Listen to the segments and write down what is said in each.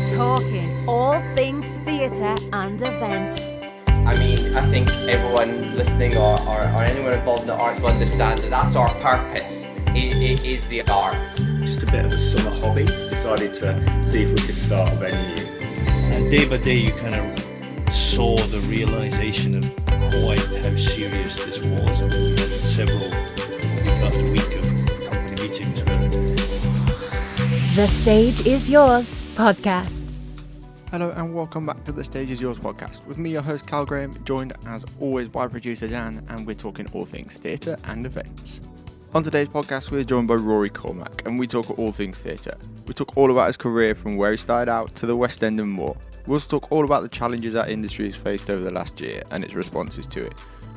talking all things theatre and events. I mean, I think everyone listening or anyone involved in the arts will understand that that's our purpose. It is the arts. Just a bit of a summer hobby. Decided to see if we could start a venue. And day by day, you kind of saw the realisation of quite how serious this was. I mean, we had several week after week of company meetings. The Stage Is Yours podcast. Hello and welcome back to the Stage Is Yours podcast with me, your host Cal Graham, joined as always by producer Dan, and we're talking all things theatre and events. On today's podcast, we're joined by Ruari Cormack, and we talk all things theatre. We talk all about his career from where he started out to the West End and more. We also talk all about the challenges our industry has faced over the last year and its responses to it.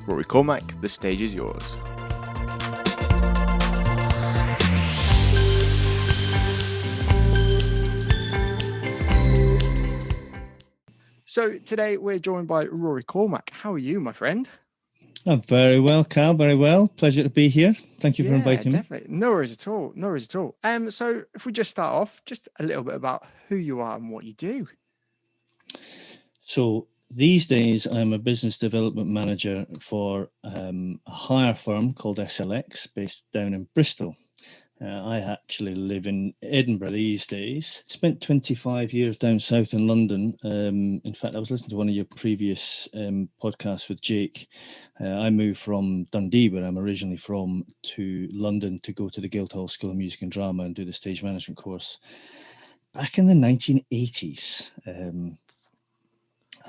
Ruari Cormack, the stage is yours. So today we're joined by Ruari Cormack. How are you, my friend? I'm very well, Cal, very well. Pleasure to be here. Thank you for inviting definitely. Me. No worries at all. No worries at all. So if we just start off, just a little bit about who you are and what you do. So these days, I'm a business development manager for a hire firm called SLX based down in Bristol. I actually live in Edinburgh these days. Spent 25 years down south in London. In fact, I was listening to one of your previous podcasts with Jake. I moved from Dundee, where I'm originally from, to London to go to the Guildhall School of Music and Drama and do the stage management course back in the 1980s.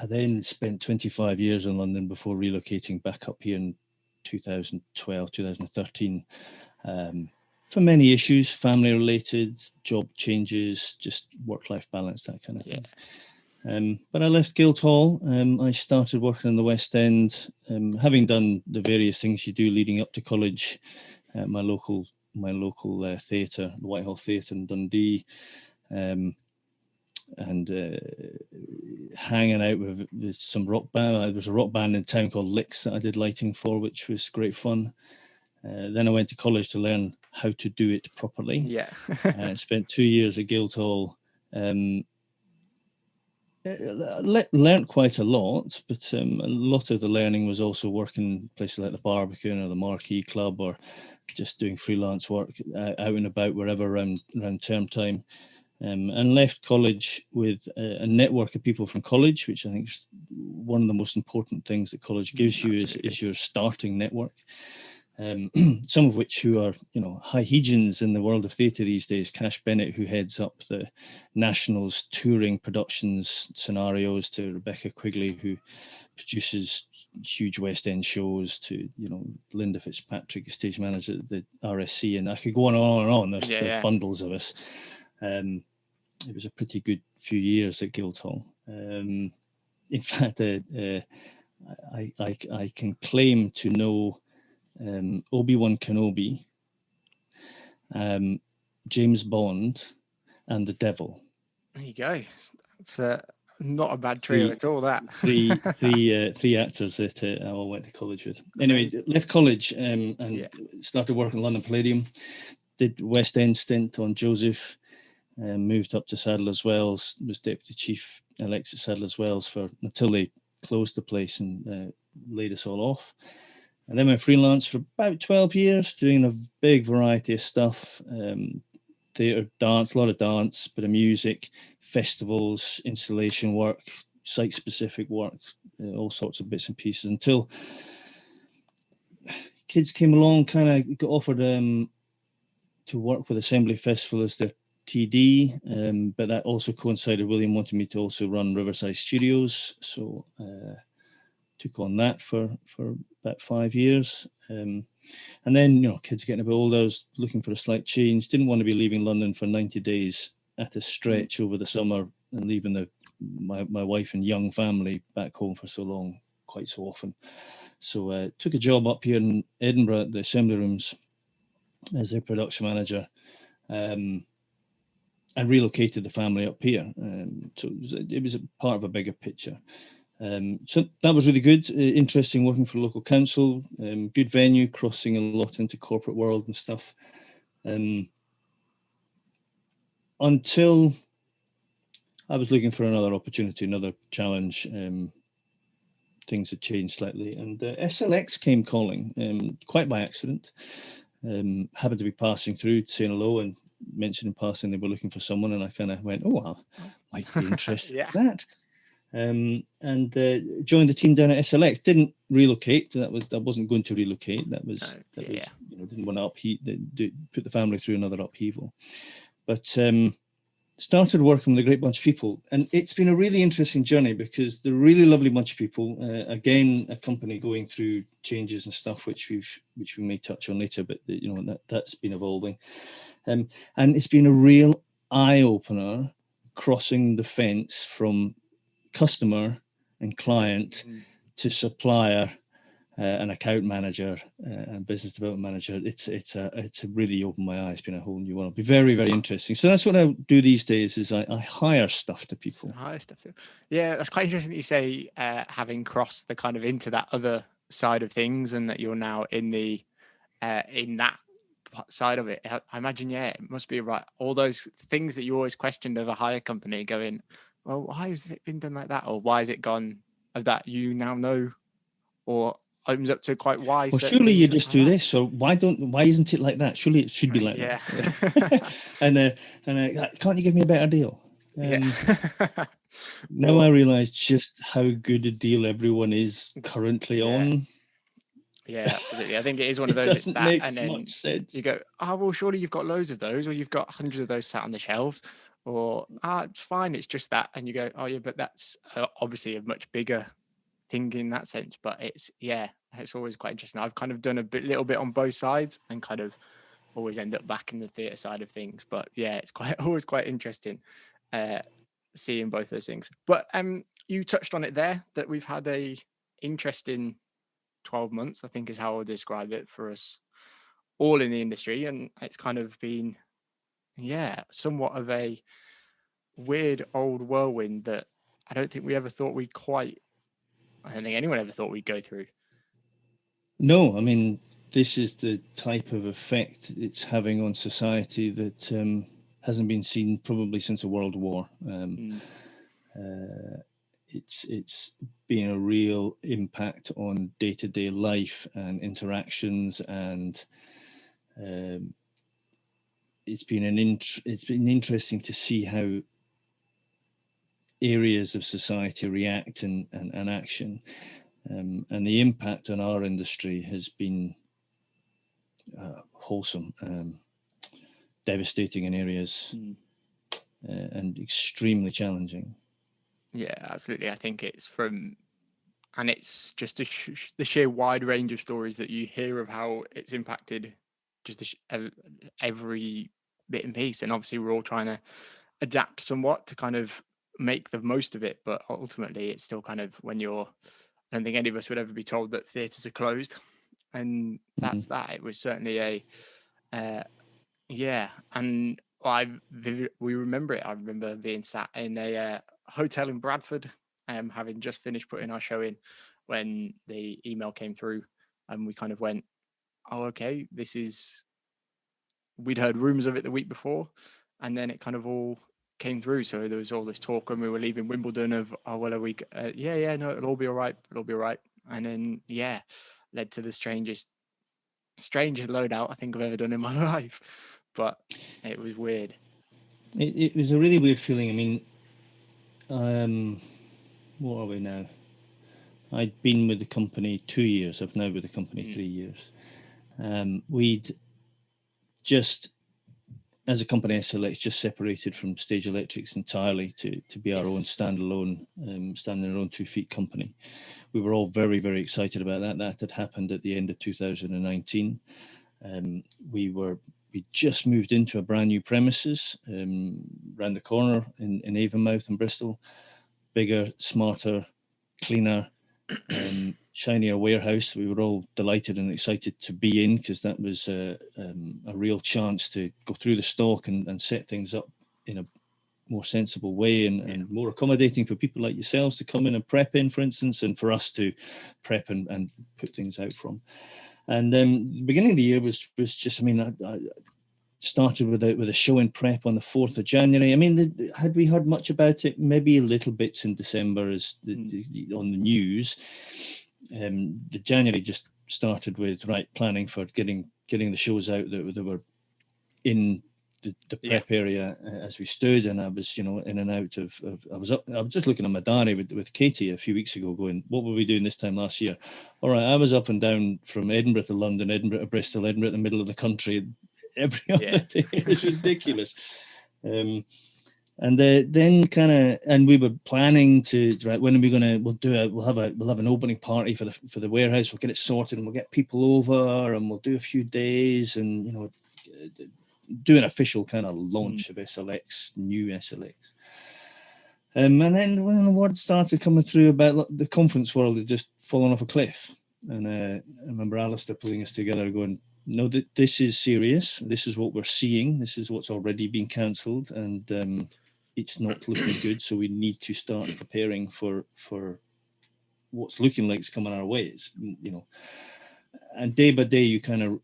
I then spent 25 years in London before relocating back up here in 2012, 2013. For many issues, family related, job changes, just work-life balance, that kind of thing. Yeah. But I left Guildhall. I started working in the West End, having done the various things you do leading up to college at my local theatre, the Whitehall Theatre in Dundee, and hanging out with some rock band. There was a rock band in town called Licks that I did lighting for, which was great fun. Then I went to college to learn how to do it properly. Yeah. Spent 2 years at Guildhall. Learned quite a lot, but a lot of the learning was also working places like the Barbican or the Marquee Club, or just doing freelance work out and about wherever around term time. And left college with a network of people from college, which I think is one of the most important things that college gives you is your starting network. Some of which who are, high hegians in the world of theatre these days. Cash Bennett, who heads up the Nationals touring productions scenarios, to Rebecca Quigley, who produces huge West End shows, to, Linda Fitzpatrick, stage manager at the RSC, and I could go on and on. There's bundles of us. It was a pretty good few years at Guildhall. In fact, I can claim to know Obi-Wan Kenobi, James Bond, and the Devil. There you go. It's not a bad trio at all, that. three actors that I all went to college with. Anyway, left college and started working at London Palladium. Did West End stint on Joseph. Moved up to Sadler's Wells. Was deputy chief elect at Sadler's Wells until they closed the place and laid us all off. And then went freelance for about 12 years, doing a big variety of stuff. Theatre, dance, a lot of dance, bit of music, festivals, installation work, site-specific work, all sorts of bits and pieces, until kids came along, kind of got offered to work with Assembly Festival as their TD, but that also coincided. William wanted me to also run Riverside Studios, so took on that for about 5 years. And then, kids getting a bit older, I was looking for a slight change. Didn't want to be leaving London for 90 days at a stretch over the summer and leaving my wife and young family back home for so long, quite so often. So took a job up here in Edinburgh at the Assembly Rooms as their production manager, and relocated the family up here. So it was a part of a bigger picture. So that was really good, interesting working for the local council, good venue, crossing a lot into corporate world and stuff. Until I was looking for another opportunity, another challenge. Things had changed slightly, and SLX came calling quite by accident. Happened to be passing through, saying hello, and mentioned in passing they were looking for someone, and I kind of went, "Oh, I might be interested Yeah. in that." And joined the team down at SLX. Didn't relocate. That wasn't going to relocate. That was didn't want to put the family through another upheaval. But started working with a great bunch of people, and it's been a really interesting journey because they're a really lovely bunch of people. Again, a company going through changes and stuff, which we may touch on later, but that's been evolving, and it's been a real eye opener crossing the fence from customer and client to supplier and account manager and business development manager. It's really opened my eyes. It's been a whole new world. It'll be very, very interesting. So that's what I do these days is I hire stuff to people. Yeah, that's quite interesting that you say having crossed the kind of into that other side of things, and that you're now in the in that side of it. I imagine, it must be right. All those things that you always questioned of a hire company, going, well, why has it been done like that, or why has it gone of that? You now know, or opens up to quite why. Well, surely you just do this, or why isn't it like that? Surely it should be like that. and can't you give me a better deal? Now I realise just how good a deal everyone is currently on. Yeah, absolutely. I think it is one of those. Doesn't make much sense. You go, well, surely you've got loads of those, or you've got hundreds of those sat on the shelves, or it's fine, it's just that, and you go, oh yeah, but that's obviously a much bigger thing in that sense. But it's always quite interesting. I've kind of done little bit on both sides, and kind of always end up back in the theatre side of things. But it's always quite interesting seeing both those things. But you touched on it there, that we've had a interesting 12 months, I think is how I'll describe it, for us all in the industry. And it's kind of been somewhat of a weird old whirlwind that I don't think anyone ever thought we'd go through. No, I mean, this is the type of effect it's having on society that hasn't been seen probably since the World War. It's been a real impact on day-to-day life and interactions, and it's been interesting to see how areas of society react and action, and the impact on our industry has been wholesome, devastating in areas, and extremely challenging. Yeah, absolutely. I think it's just the sheer wide range of stories that you hear of how it's impacted just every bit and piece. And obviously we're all trying to adapt somewhat to kind of make the most of it. But ultimately it's still kind of I don't think any of us would ever be told that theatres are closed. And that's that. It was certainly and we remember it. I remember being sat in a hotel in Bradford, having just finished putting our show in, when the email came through, and we kind of went, oh, okay, we'd heard rumors of it the week before, and then it kind of all came through. So there was all this talk when we were leaving Wimbledon of, oh, well, are we, no, it'll all be all right. And then, led to the strangest loadout I think I've ever done in my life. But it was weird. It was a really weird feeling. I mean, what are we now? I'd been with the company 2 years. I've now with the company 3 years. We'd just, as a company, SLX just separated from Stage Electrics entirely to be our own standalone, standing on our own 2 feet company. We were all very, very excited about that. That had happened at the end of 2019. We just moved into a brand new premises around the corner in Avonmouth in Bristol. Bigger, smarter, cleaner, shinier warehouse. We were all delighted and excited to be in, because that was a real chance to go through the stock and set things up in a more sensible way, and more accommodating for people like yourselves to come in and prep in, for instance, and for us to prep and put things out from. And the beginning of the year was just, I mean, started with a show in prep on the 4th of January. I mean, had we heard much about it? Maybe little bits in December as on the news. The January just started with planning for getting the shows out that were in the prep area as we stood, and I was in and out of I was just looking at my diary with Katie a few weeks ago, going, what were we doing this time last year? All right, I was up and down from Edinburgh to London, Edinburgh to Bristol, Edinburgh to the middle of the country every other day. It was ridiculous. And then we were planning to, when are we going to, we'll have an opening party for the warehouse. We'll get it sorted and we'll get people over and we'll do a few days and, do an official kind of launch of SLX, new SLX. And then when the word started coming through about the conference world had just fallen off a cliff. And I remember Alistair pulling us together going, no, this is serious. This is what we're seeing. This is what's already been cancelled. And it's not looking good. So we need to start preparing for what's looking like it's coming our way. It's, and day by day, you kind of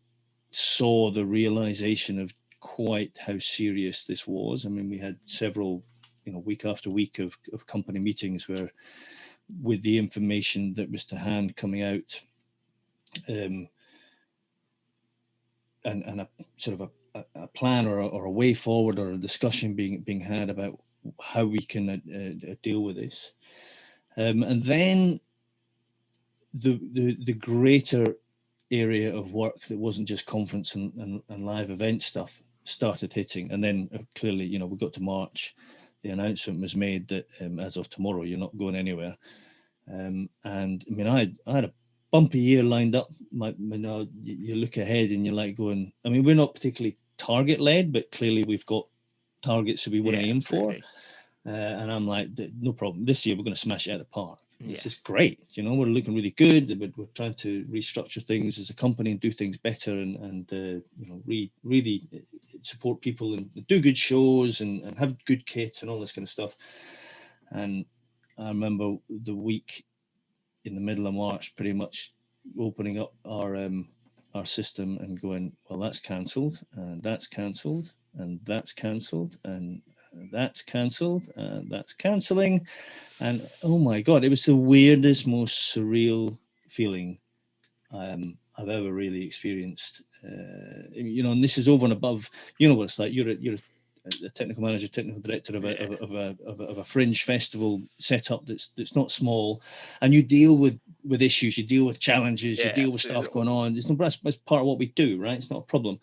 saw the realization of quite how serious this was. I mean, we had several, week after week of company meetings where, with the information that was to hand coming out, and a sort of a plan or a way forward or a discussion being had about how we can deal with this, and then the greater area of work that wasn't just conference and live event stuff started hitting. And then clearly, we got to March, the announcement was made that as of tomorrow, you're not going anywhere. And I mean, I had a bumpy year lined up. You look ahead and you're like going, I mean, we're not particularly target led, but clearly we've got targets that we want to aim for. And I'm like, no problem. This year we're going to smash it out of the park. This is great. We're looking really good. We're trying to restructure things as a company and do things better and really support people and do good shows and have good kits and all this kind of stuff. And I remember the week in the middle of March, pretty much opening up our system and going, well, that's cancelled and that's cancelled and that's cancelled and that's cancelled and that's cancelling. And oh my God, it was the weirdest, most surreal feeling I've ever really experienced. And this is over and above, what it's like. You're a technical manager, technical director of a fringe festival setup that's not small, and you deal with issues, you deal with challenges, you deal with stuff going on. That's part of what we do, right? It's not a problem.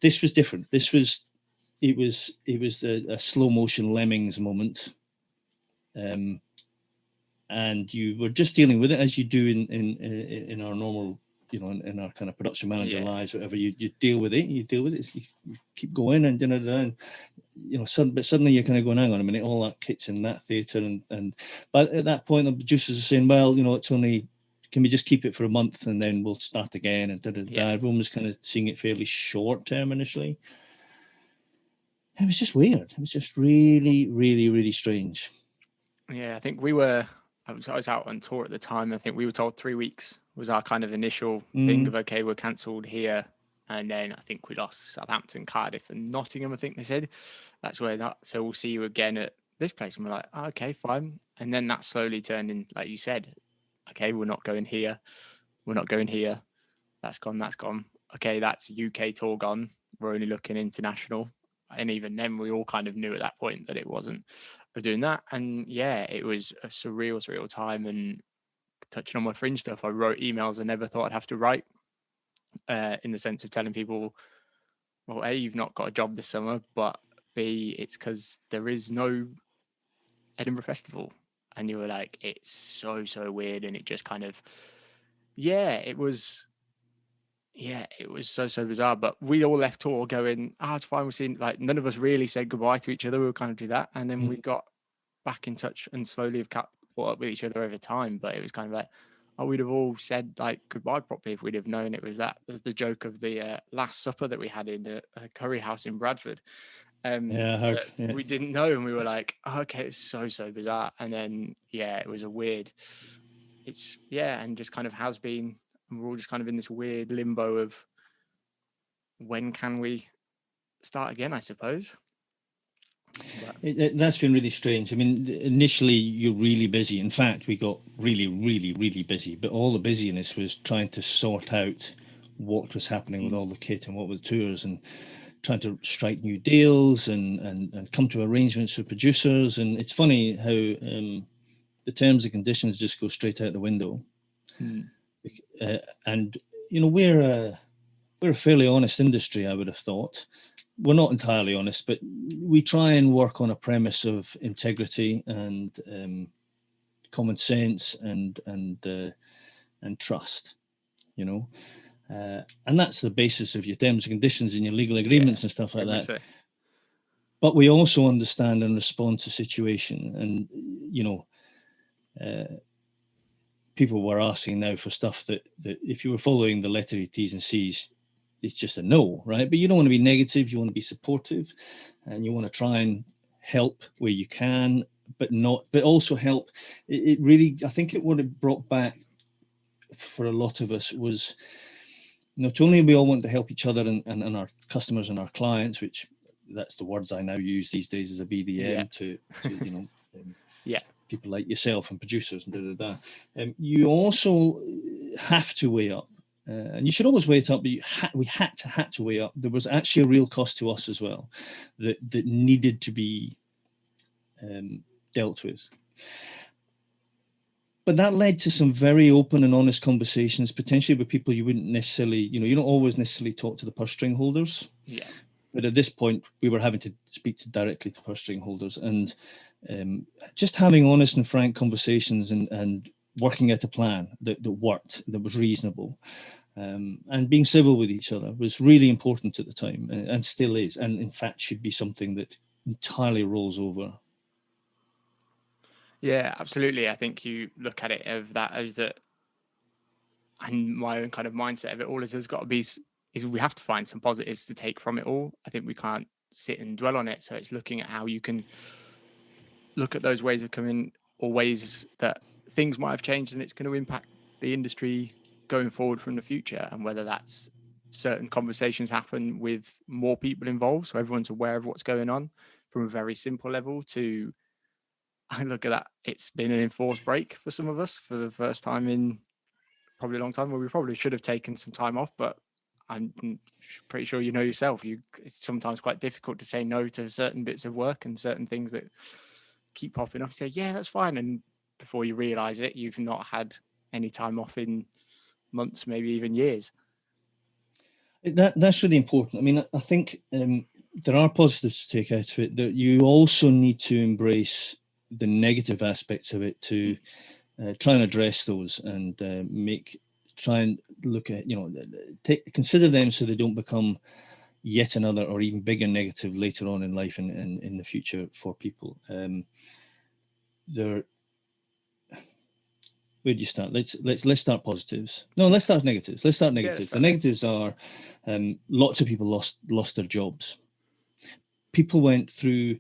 This was different. It was a slow motion Lemmings moment, and you were just dealing with it as you do in our normal, in our kind of production manager lives, whatever. You deal with it. You keep going and but suddenly you're kind of going, hang on a minute, all that kit's in that theatre, and but at that point the producers are saying, well, it's only, can we just keep it for a month and then we'll start again, and everyone was kind of seeing it fairly short term initially. It was just weird. It was just really, really, really strange. Yeah, I think I was out on tour at the time. I think we were told 3 weeks was our kind of initial thing of, okay, we're cancelled here. And then I think we lost Southampton, Cardiff and Nottingham, I think they said. That's where so we'll see you again at this place. And we're like, oh, okay, fine. And then that slowly turned in, like you said, okay, we're not going here. We're not going here. That's gone, that's gone. Okay, that's UK tour gone. We're only looking international. And even then, we all kind of knew at that point that it wasn't doing that. And it was a surreal time. And touching on my fringe stuff, I wrote emails I never thought I'd have to write, in the sense of telling people, well, A, you've not got a job this summer, but B, it's because there is no Edinburgh Festival. And you were like, it's so weird. And it just kind of, it was so bizarre. But we all left tour going, it's fine. We're seeing, like, none of us really said goodbye to each other. We were kind of do that. And then we got back in touch and slowly have caught up with each other over time. But it was kind of like, we'd have all said like goodbye properly if we'd have known it was that. There's the joke of the Last Supper that we had in a curry house in Bradford. I heard. We didn't know, and we were like, okay, it's so bizarre. And then it was a weird. It's and just kind of has been. And we're all just kind of in this weird limbo of when can we start again, I suppose. That's been really strange. I mean, initially you're really busy. In fact, we got really, really, really busy. But all the busyness was trying to sort out what was happening with all the kit and what were the tours, and trying to strike new deals and come to arrangements with producers. And it's funny how the terms and conditions just go straight out the window. And you know, we're a fairly honest industry, I would have thought. We're not entirely honest, but we try and work on a premise of integrity and common sense and trust, you know, and that's the basis of your terms and conditions and your legal agreements and stuff like that. But we also understand and respond to situation, and you know, people were asking now for stuff that if you were following the letter of T's and C's, it's just a no, right? But you don't want to be negative. You want to be supportive, and you want to try and help where you can, but also help. It really, I think what it brought back for a lot of us was not only we all want to help each other and our customers and our clients, which that's the words I now use these days as a BDM to you know, people like yourself and producers and you also have to weigh up. And you should always weigh it up, but we had to weigh up. There was actually a real cost to us as well that needed to be dealt with. But that led to some very open and honest conversations, potentially with people you wouldn't necessarily, you know, you don't always necessarily talk to the purse string holders. Yeah. But at this point, we were having to speak directly to purse string holders, and just having honest and frank conversations and working out a plan that worked, that was reasonable. And being civil with each other was really important at the time, and still is, and in fact should be something that entirely rolls over. Yeah, absolutely. I think you look at it as that, and my own kind of mindset of it all has got to be is we have to find some positives to take from it all. I think we can't sit and dwell on it. So it's looking at how you can look at those ways of coming, or ways that things might have changed and it's going to impact the industry going forward from the future, and whether that's certain conversations happen with more people involved, so everyone's aware of what's going on, from a very simple level to, I look at that, it's been an enforced break for some of us for the first time in probably a long time, where we probably should have taken some time off, but I'm pretty sure you know yourself, it's sometimes quite difficult to say no to certain bits of work and certain things that keep popping up. You say, yeah, that's fine, and before you realize it, you've not had any time off in months, maybe even years. That's really important. I mean, I think there are positives to take out of it. That you also need to embrace the negative aspects of it to try and address those, and try and look at, you know, consider them so they don't become yet another or even bigger negative later on in life and in the future for people. Where do you start? Let's start positives. No, let's start negatives. Let's start negatives. The negatives are lots of people lost their jobs. People went through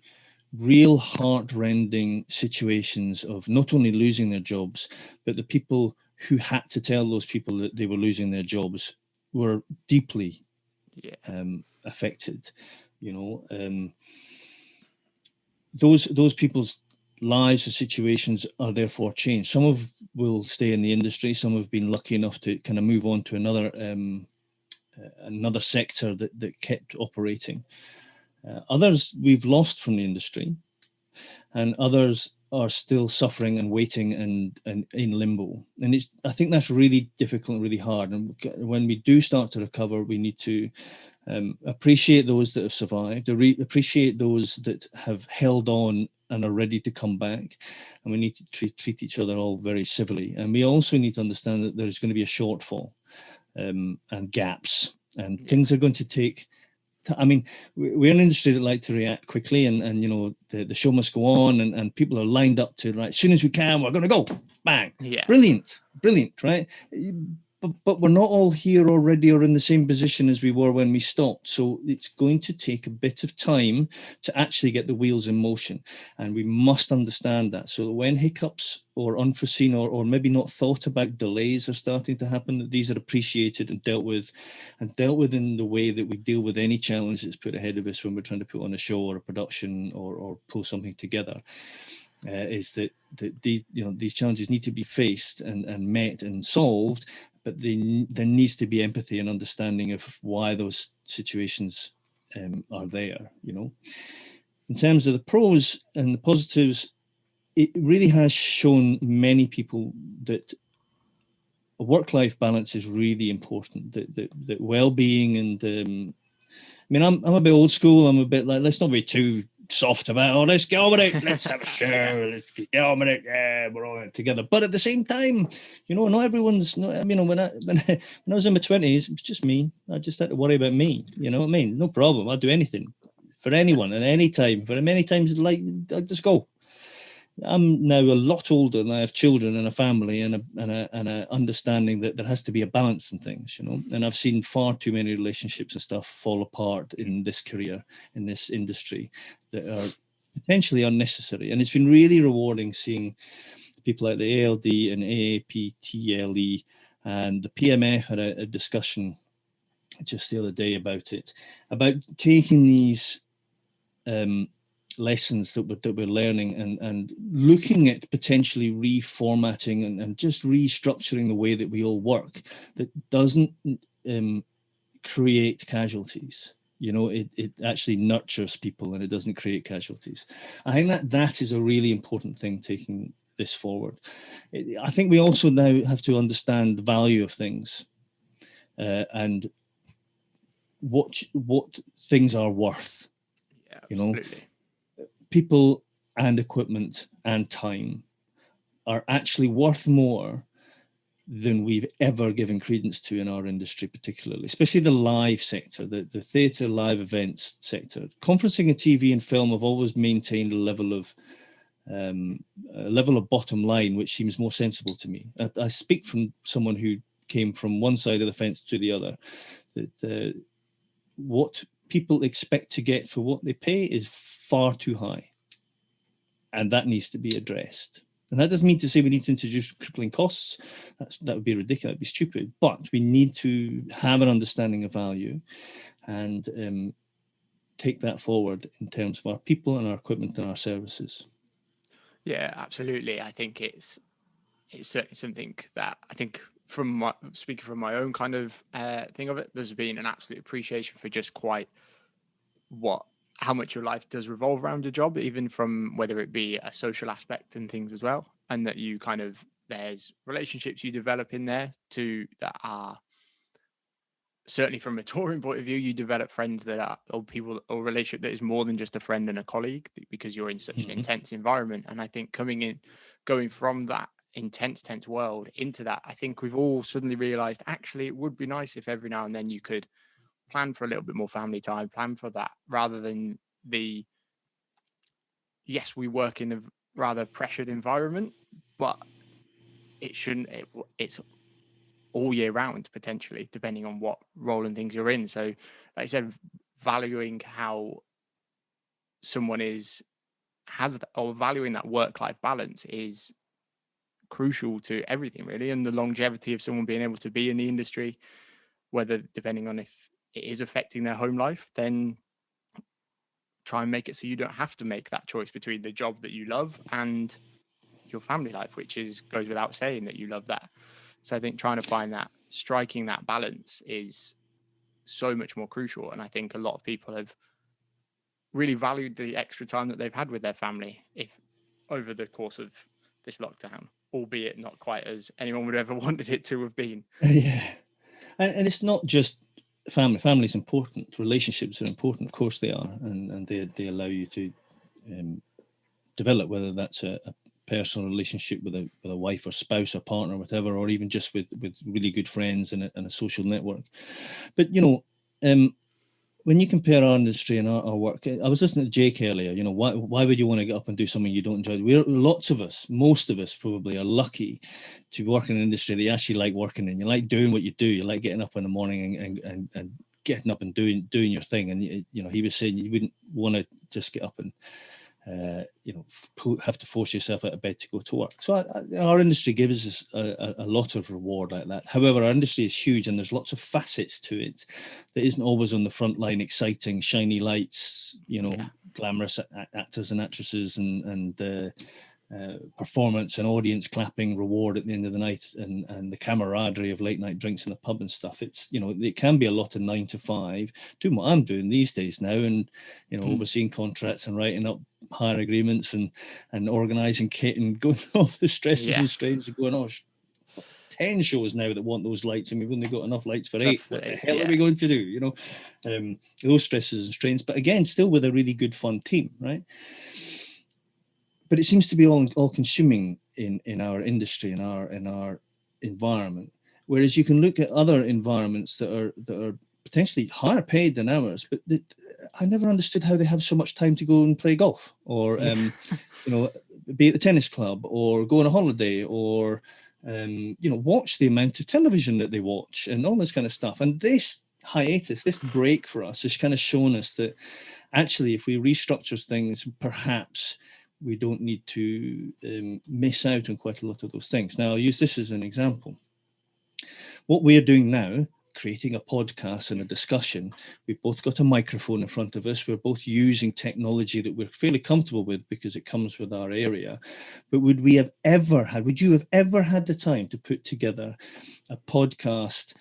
real heart-rending situations of not only losing their jobs, but the people who had to tell those people that they were losing their jobs were deeply affected. You know, those people's lives and situations are therefore changed. Some will stay in the industry. Some have been lucky enough to kind of move on to another sector that kept operating. Others we've lost from the industry, and others are still suffering and waiting and in limbo. And I think that's really difficult and really hard. And when we do start to recover, we need to appreciate those that have survived, appreciate those that have held on and are ready to come back. And we need to treat each other all very civilly. And we also need to understand that there's going to be a shortfall and gaps, and things are going to take. I mean, we're an industry that like to react quickly, and you know, the show must go on, and people are lined up to, right, as soon as we can, we're going to go, bang, brilliant, right? but we're not all here already or in the same position as we were when we stopped. So it's going to take a bit of time to actually get the wheels in motion. And we must understand that. So when hiccups or unforeseen or maybe not thought about delays are starting to happen, that these are appreciated and dealt with in the way that we deal with any challenge that's put ahead of us when we're trying to put on a show or a production or pull something together. Is that these challenges need to be faced and met and solved, but there needs to be empathy and understanding of why those situations are there. In terms of the pros and the positives, it really has shown many people that a work-life balance is really important. That well-being and I'm a bit old school. I'm a bit like, let's not be too soft about, let's get on with it, let's have a show, let's get on with it, yeah, we're all in it together. But at the same time, not everyone's when I was in my 20s, it was just me. I just had to worry about me, no problem. I'll do anything for anyone at any time, for many times, like, I'll just go. I'm now a lot older and I have children and a family and a understanding that there has to be a balance in things, and I've seen far too many relationships and stuff fall apart in this career, in this industry, that are potentially unnecessary. And it's been really rewarding seeing people like the ALD and AAPTLE and the PMF had a discussion just the other day about taking these lessons that we're learning and looking at potentially reformatting and just restructuring the way that we all work that doesn't create casualties. It actually nurtures people and it doesn't create casualties. I think that is a really important thing taking this forward. I think we also now have to understand the value of things and what things are worth. Yeah, absolutely. People and equipment and time are actually worth more than we've ever given credence to in our industry, particularly, especially the live sector, the theatre live events sector. Conferencing and TV and film have always maintained a level of bottom line, which seems more sensible to me. I speak from someone who came from one side of the fence to the other, that what people expect to get for what they pay is far too high, and that needs to be addressed. And that doesn't mean to say we need to introduce crippling costs. That would be ridiculous, that'd be stupid. But we need to have an understanding of value and take that forward in terms of our people and our equipment and our services. Yeah, absolutely. I think it's certainly something that I think speaking from my own kind of thing of it, there's been an absolute appreciation for just quite how much your life does revolve around your job, even from whether it be a social aspect and things as well. And that you kind of, there's relationships you develop in there that are certainly from a touring point of view, you develop friends that are, or people, or relationship that is more than just a friend and a colleague, because you're in such an intense environment. And I think going from that intense world into that, I think we've all suddenly realized actually it would be nice if every now and then you could plan for a little bit more family time, plan for that, rather than yes, we work in a rather pressured environment, but it's all year round, potentially, depending on what role and things you're in. So like I said, valuing how someone or valuing that work-life balance is crucial to everything, really, and the longevity of someone being able to be in the industry, whether depending on if it is affecting their home life, then try and make it so you don't have to make that choice between the job that you love and your family life, which goes without saying that you love that. So I think trying to striking that balance is so much more crucial. And I think a lot of people have really valued the extra time that they've had with their family over the course of this lockdown, albeit not quite as anyone would ever wanted it to have been. Yeah. And it's not just family. Family is important. Relationships are important. Of course they are. And they allow you to develop, whether that's a personal relationship with a wife or spouse or partner or whatever, or even just with really good friends and a social network. But, when you compare our industry and our work, I was listening to Jake earlier. You know, why would you want to get up and do something you don't enjoy? Lots of us, most of us probably, are lucky to work in an industry that you actually like working in. You like doing what you do. You like getting up in the morning and getting up and doing your thing. And you know, he was saying you wouldn't want to just get up and have to force yourself out of bed to go to work. So our industry gives us a lot of reward like that. However, our industry is huge and there's lots of facets to it that isn't always on the front line, exciting, shiny lights, glamorous actors and actresses and performance and audience clapping reward at the end of the night and the camaraderie of late night drinks in the pub and stuff. It's, it can be a lot of 9 to 5 doing what I'm doing these days now, and overseeing contracts and writing up hire agreements and organizing kit and going through all the stresses and strains of going, 10 shows now that want those lights and we've only got enough lights for 8. What the hell are we going to do? Those stresses and strains, but again, still with a really good fun team, right? But it seems to be all consuming in our industry, in our environment. Whereas you can look at other environments that are potentially higher paid than ours, but I never understood how they have so much time to go and play golf or be at the tennis club or go on a holiday or watch the amount of television that they watch and all this kind of stuff. And this hiatus, this break for us has kind of shown us that actually if we restructure things, perhaps we don't need to miss out on quite a lot of those things. Now, I'll use this as an example. What we're doing now, creating a podcast and a discussion, we've both got a microphone in front of us. We're both using technology that we're fairly comfortable with because it comes with our area. But would you have ever had the time to put together a podcast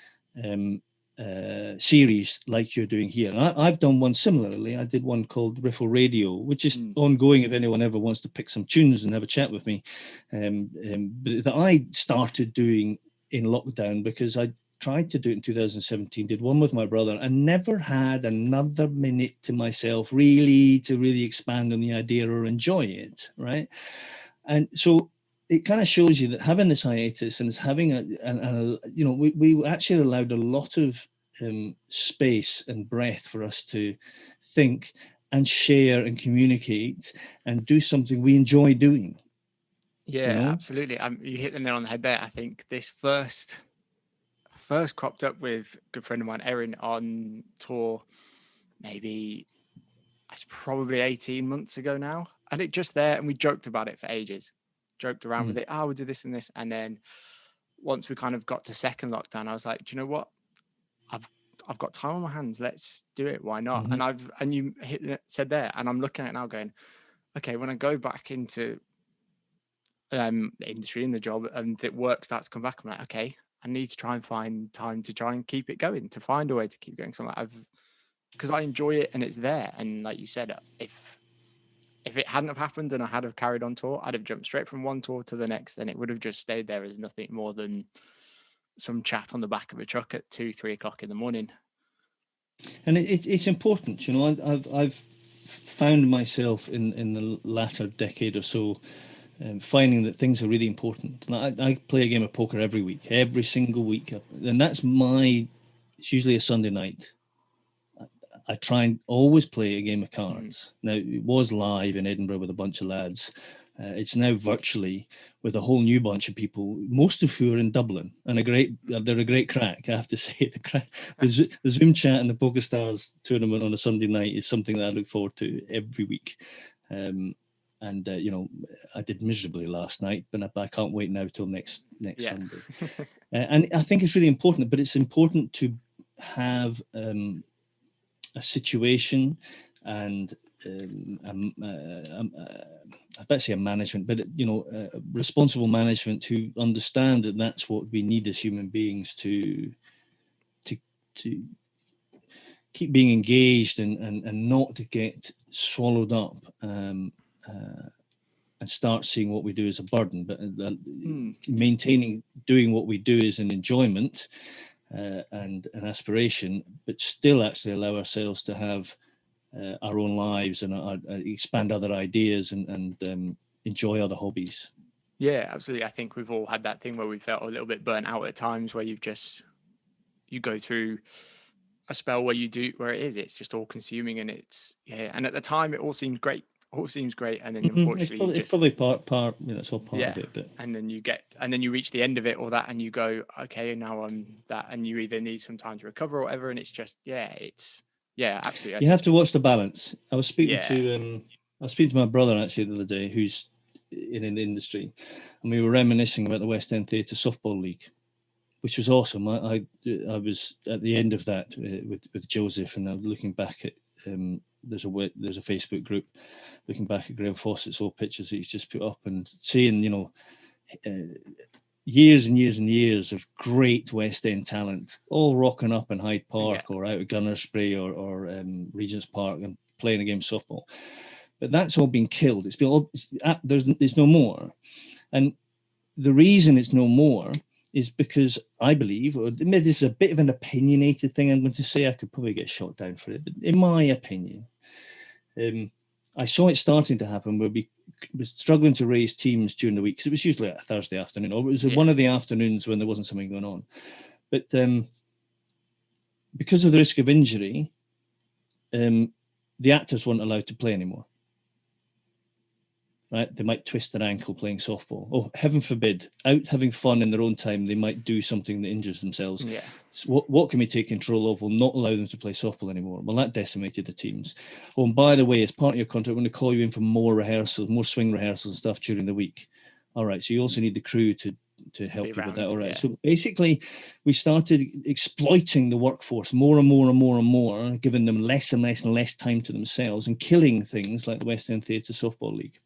series like you're doing here? And I've done one similarly. I did one called Riffle Radio, which is ongoing if anyone ever wants to pick some tunes and have a chat with me. But that I started doing in lockdown because I tried to do it in 2017, did one with my brother and never had another minute to myself really to expand on the idea or enjoy it, right? And so it kind of shows you that having this hiatus and having we actually allowed a lot of space and breath for us to think and share and communicate and do something we enjoy doing. Yeah, absolutely. You hit the nail on the head there. I think this first cropped up with a good friend of mine, Erin, on tour, maybe it's probably 18 months ago now. And it just there, and we joked about it for ages. Joked around with it. We'll do this and this. And then once we kind of got to second lockdown, I was like, do you know what? I've got time on my hands. Let's do it. Why not? And you said there, and I'm looking at it now going, okay, when I go back into the industry and the job and the work starts to come back, I'm like, okay, I need to try and find time to try and keep it going, to find a way to keep going. So because I enjoy it and it's there. And like you said, if it hadn't have happened and I had have carried on tour, I'd have jumped straight from one tour to the next, and it would have just stayed there as nothing more than some chat on the back of a truck at 2-3 o'clock in the morning. And it's important, I've found myself in the latter decade or so finding that things are really important. I play a game of poker every single week, and it's usually a Sunday night. I try and always play a game of cards. Now, it was live in Edinburgh with a bunch of lads. It's now virtually with a whole new bunch of people, most of who are in Dublin, and they're a great crack, I have to say. The Zoom chat and the PokerStars tournament on a Sunday night is something that I look forward to every week. I did miserably last night, but I can't wait now till next Sunday. And I think it's really important, but it's important to have a situation and I bet say a management, but responsible management who understand that that's what we need as human beings to keep being engaged and not to get swallowed up and start seeing what we do as a burden, but maintaining doing what we do as an enjoyment and an aspiration, but still actually allow ourselves to have our own lives and expand other ideas and enjoy other hobbies. Yeah, absolutely. I think we've all had that thing where we felt a little bit burnt out at times, where you go through a spell where it's just all consuming, and and at the time it all seems great, and then unfortunately it's probably part, it's all part yeah, of it, but and then you reach the end of it or that, and you go, okay, now I'm that, and you either need some time to recover or whatever, and it's just absolutely. You have to watch the balance. I was speaking to my brother actually the other day, who's in an industry, and we were reminiscing about the West End Theatre Softball League, which was awesome. I was at the end of that with Joseph, and I'm looking back at there's a Facebook group looking back at Graham Fawcett's old pictures that he's just put up, and seeing years and years and years of great West End talent all rocking up in Hyde Park or out at Gunnersbury or Regent's Park and playing a game of softball. But that's all been killed. There's no more, and the reason it's no more is because I believe, or maybe this is a bit of an opinionated thing I'm going to say, I could probably get shot down for it, but in my opinion, I saw it starting to happen where we was struggling to raise teams during the week, because it was usually a Thursday afternoon, or it was one of the afternoons when there wasn't something going on. But because of the risk of injury, the actors weren't allowed to play anymore. Right, they might twist their ankle playing softball. Oh, heaven forbid! Out having fun in their own time, they might do something that injures themselves. Yeah. So what can we take control of? We'll not allow them to play softball anymore. Well, that decimated the teams. Oh, and by the way, as part of your contract, we're going to call you in for more rehearsals, more swing rehearsals and stuff during the week. All right. So you also need the crew to help you with that. All right. Yeah. So basically, we started exploiting the workforce more and more and more and more, giving them less and less and less time to themselves, and killing things like the West End Theatre Softball League.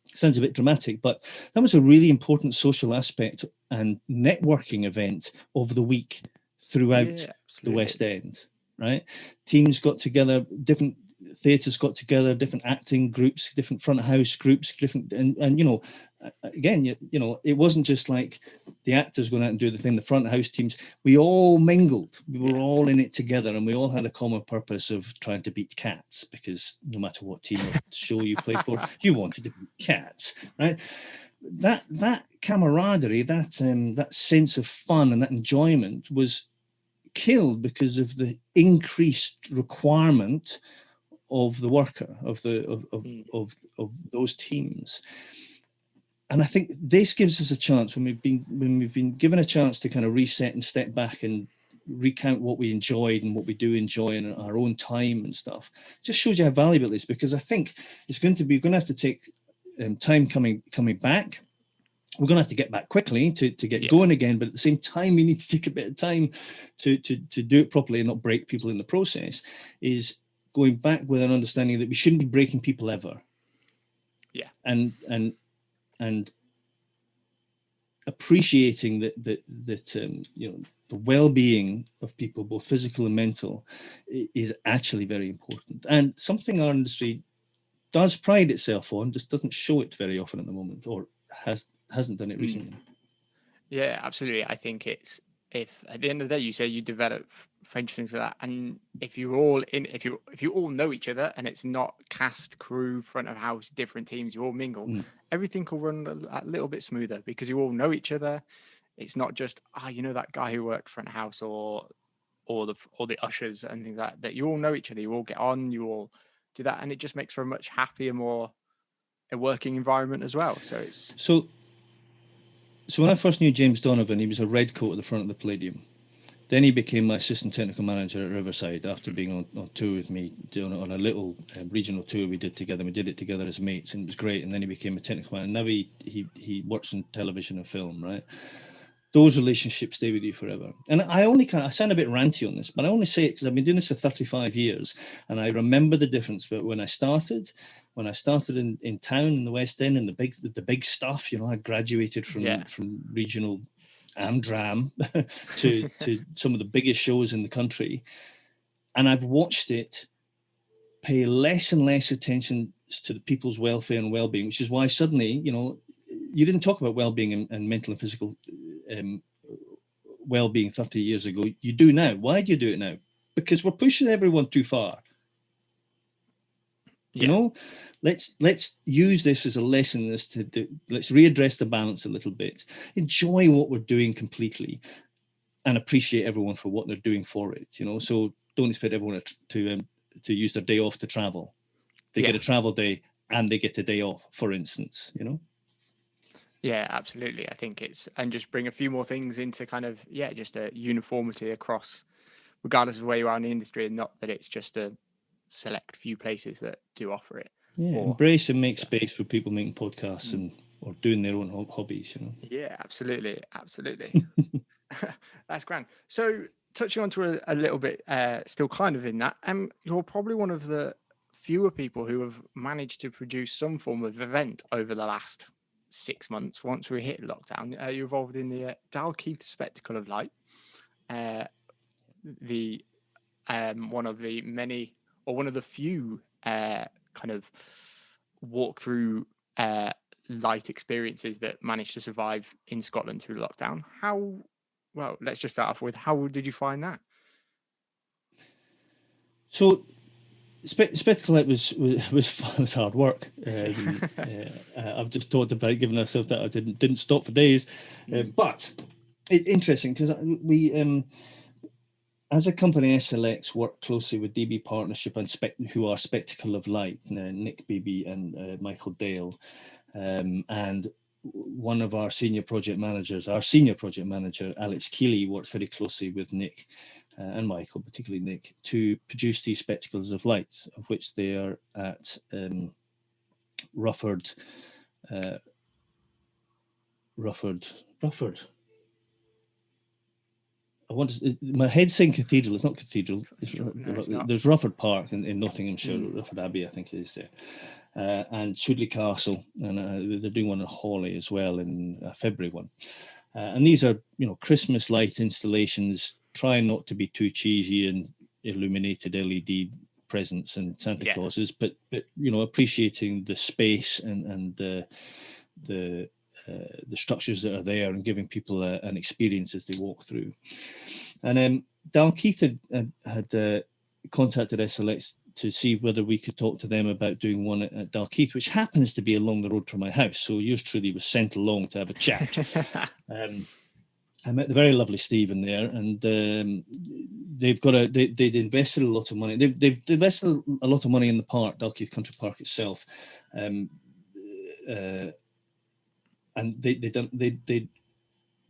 Sounds a bit dramatic, but that was a really important social aspect and networking event of the week throughout the West End, right? Teams got together, different theatres got together, different acting groups, different front of house groups, different, and again, it wasn't just like the actors going out and do the thing, the front of house teams, we all mingled, we were all in it together, and we all had a common purpose of trying to beat cats, because no matter what team or show you played for, you wanted to beat cats, right? That camaraderie, that sense of fun and that enjoyment was killed because of the increased requirement of the worker, of those teams. And I think this gives us a chance, when we've been given a chance to kind of reset and step back and recount what we enjoyed and what we do enjoy in our own time and stuff. It just shows you how valuable it is, because I think we're going to have to take time coming back. We're going to have to get back quickly to get going again, but at the same time, we need to take a bit of time to do it properly and not break people in the process. Is going back with an understanding that we shouldn't be breaking people ever. Yeah. And appreciating that the well-being of people, both physical and mental, is actually very important, and something our industry does pride itself on, just doesn't show it very often at the moment, or hasn't done it recently. Yeah, absolutely. I think if at the end of the day you say you develop friendships, things like that, and if you all know each other, and it's not cast, crew, front of house, different teams, you all mingle, everything will run a little bit smoother, because you all know each other. It's not just that guy who works front of house or the ushers and things like that. You all know each other, you all get on, you all do that, and it just makes for a much happier, more a working environment as well. So when I first knew James Donovan, he was a red coat at the front of the Palladium. Then he became my assistant technical manager at Riverside, after being on tour with me, on a little regional tour we did together. We did it together as mates, and it was great. And then he became a technical manager. Now he works in television and film, right? Those relationships stay with you forever. And I sound a bit ranty on this, but I only say it because I've been doing this for 35 years. And I remember the difference. But when I started in town in the West End, and the big stuff, I graduated from regional Amdram to some of the biggest shows in the country. And I've watched it pay less and less attention to the people's welfare and well-being, which is why suddenly, you didn't talk about well-being and mental and physical well-being 30 years ago. You do now. Why do you do it now? Because we're pushing everyone too far. Let's use this as a lesson let's readdress the balance a little bit. Enjoy what we're doing completely. and appreciate everyone for what they're doing for it. So don't expect everyone to use their day off to travel. They get a travel day and they get a day off, for instance. Yeah, absolutely. I think and just bring a few more things into kind of, just a uniformity across, regardless of where you are in the industry, and not that it's just a select few places that do offer it. Yeah, embrace and make space for people making podcasts or doing their own hobbies. Yeah, absolutely. That's grand. So touching on to a little bit, still kind of in that, you're probably one of the fewer people who have managed to produce some form of event over the last 6 months. Once we hit lockdown, you're involved in the Dalkeith Spectacle of Light, one of the many, or one of the few kind of walk-through light experiences that managed to survive in Scotland through lockdown. Well, let's just start off with, how did you find that? So Spectacle Light was hard work. I've just talked about giving myself that I didn't stop for days, but interesting because we as a company, SLX work closely with DB Partnership and who are Spectacle of Light, Nick Beebe and Michael Dale, and one of our senior project managers, Alex Keeley, works very closely with Nick and Michael, particularly Nick, to produce these spectacles of lights, of which they are at Rufford. My head's saying Cathedral. It's not Cathedral. There's Rufford Park in Nottinghamshire, Rufford Abbey, I think it is there, and Shoodley Castle, and they're doing one in Hawley as well in February one. And these are, Christmas light installations, trying not to be too cheesy and illuminated LED presents and Santa Clauses, but appreciating the space and the structures that are there and giving people an experience as they walk through. And Dalkeith had contacted SLX to see whether we could talk to them about doing one at Dalkeith, which happens to be along the road from my house. So yours truly was sent along to have a chat. I met the very lovely Stephen there, and they've invested a lot of money. They've invested a lot of money in the park, Dalkeith Country Park itself. And they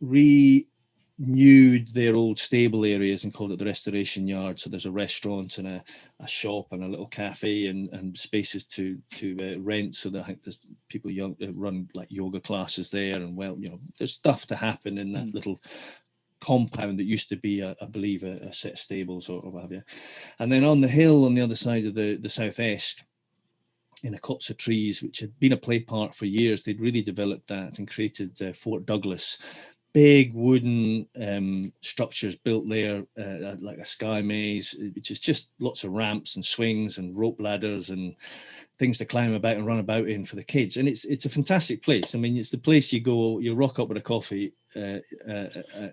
renewed their old stable areas and called it the Restoration Yard. So there's a restaurant and a shop and a little cafe and spaces to rent. So that I think there's people run like yoga classes there, and there's stuff to happen in that little compound that used to be, I believe, a set of stables or what have you. And then on the hill on the other side of the southeast, in a copse of trees, which had been a play park for years, they'd really developed that and created Fort Douglas, big wooden structures built there, like a sky maze, which is just lots of ramps and swings and rope ladders and things to climb about and run about in for the kids. And it's a fantastic place. I mean, it's the place you go, you rock up with a coffee and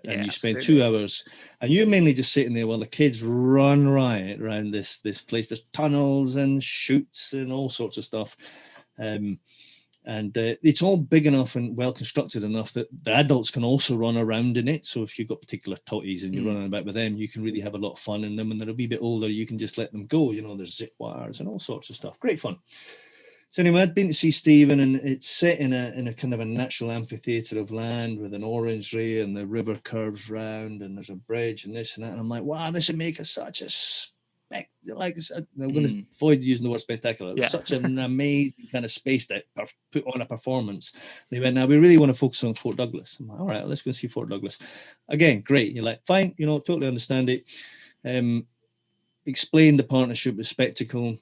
you spend 2 hours, and you're mainly just sitting there while the kids run riot around this place. There's tunnels and chutes and all sorts of stuff. And it's all big enough and well constructed enough that the adults can also run around in it. So if you've got particular totties and you're running about with them, you can really have a lot of fun. And then when they're a wee bit older, you can just let them go. There's zip wires and all sorts of stuff. Great fun. So anyway, I'd been to see Stephen, and it's set in a kind of a natural amphitheatre of land with an orangery, and the river curves round, and there's a bridge and this and that. And I'm like, wow, this would make it such a I'm going to avoid using the word spectacular. Yeah. Such an amazing kind of space to put on a performance. They went, now we really want to focus on Fort Douglas. I'm like, all right, let's go see Fort Douglas. Again, great. You're like, fine, totally understand it. Explain the partnership with Spectacle.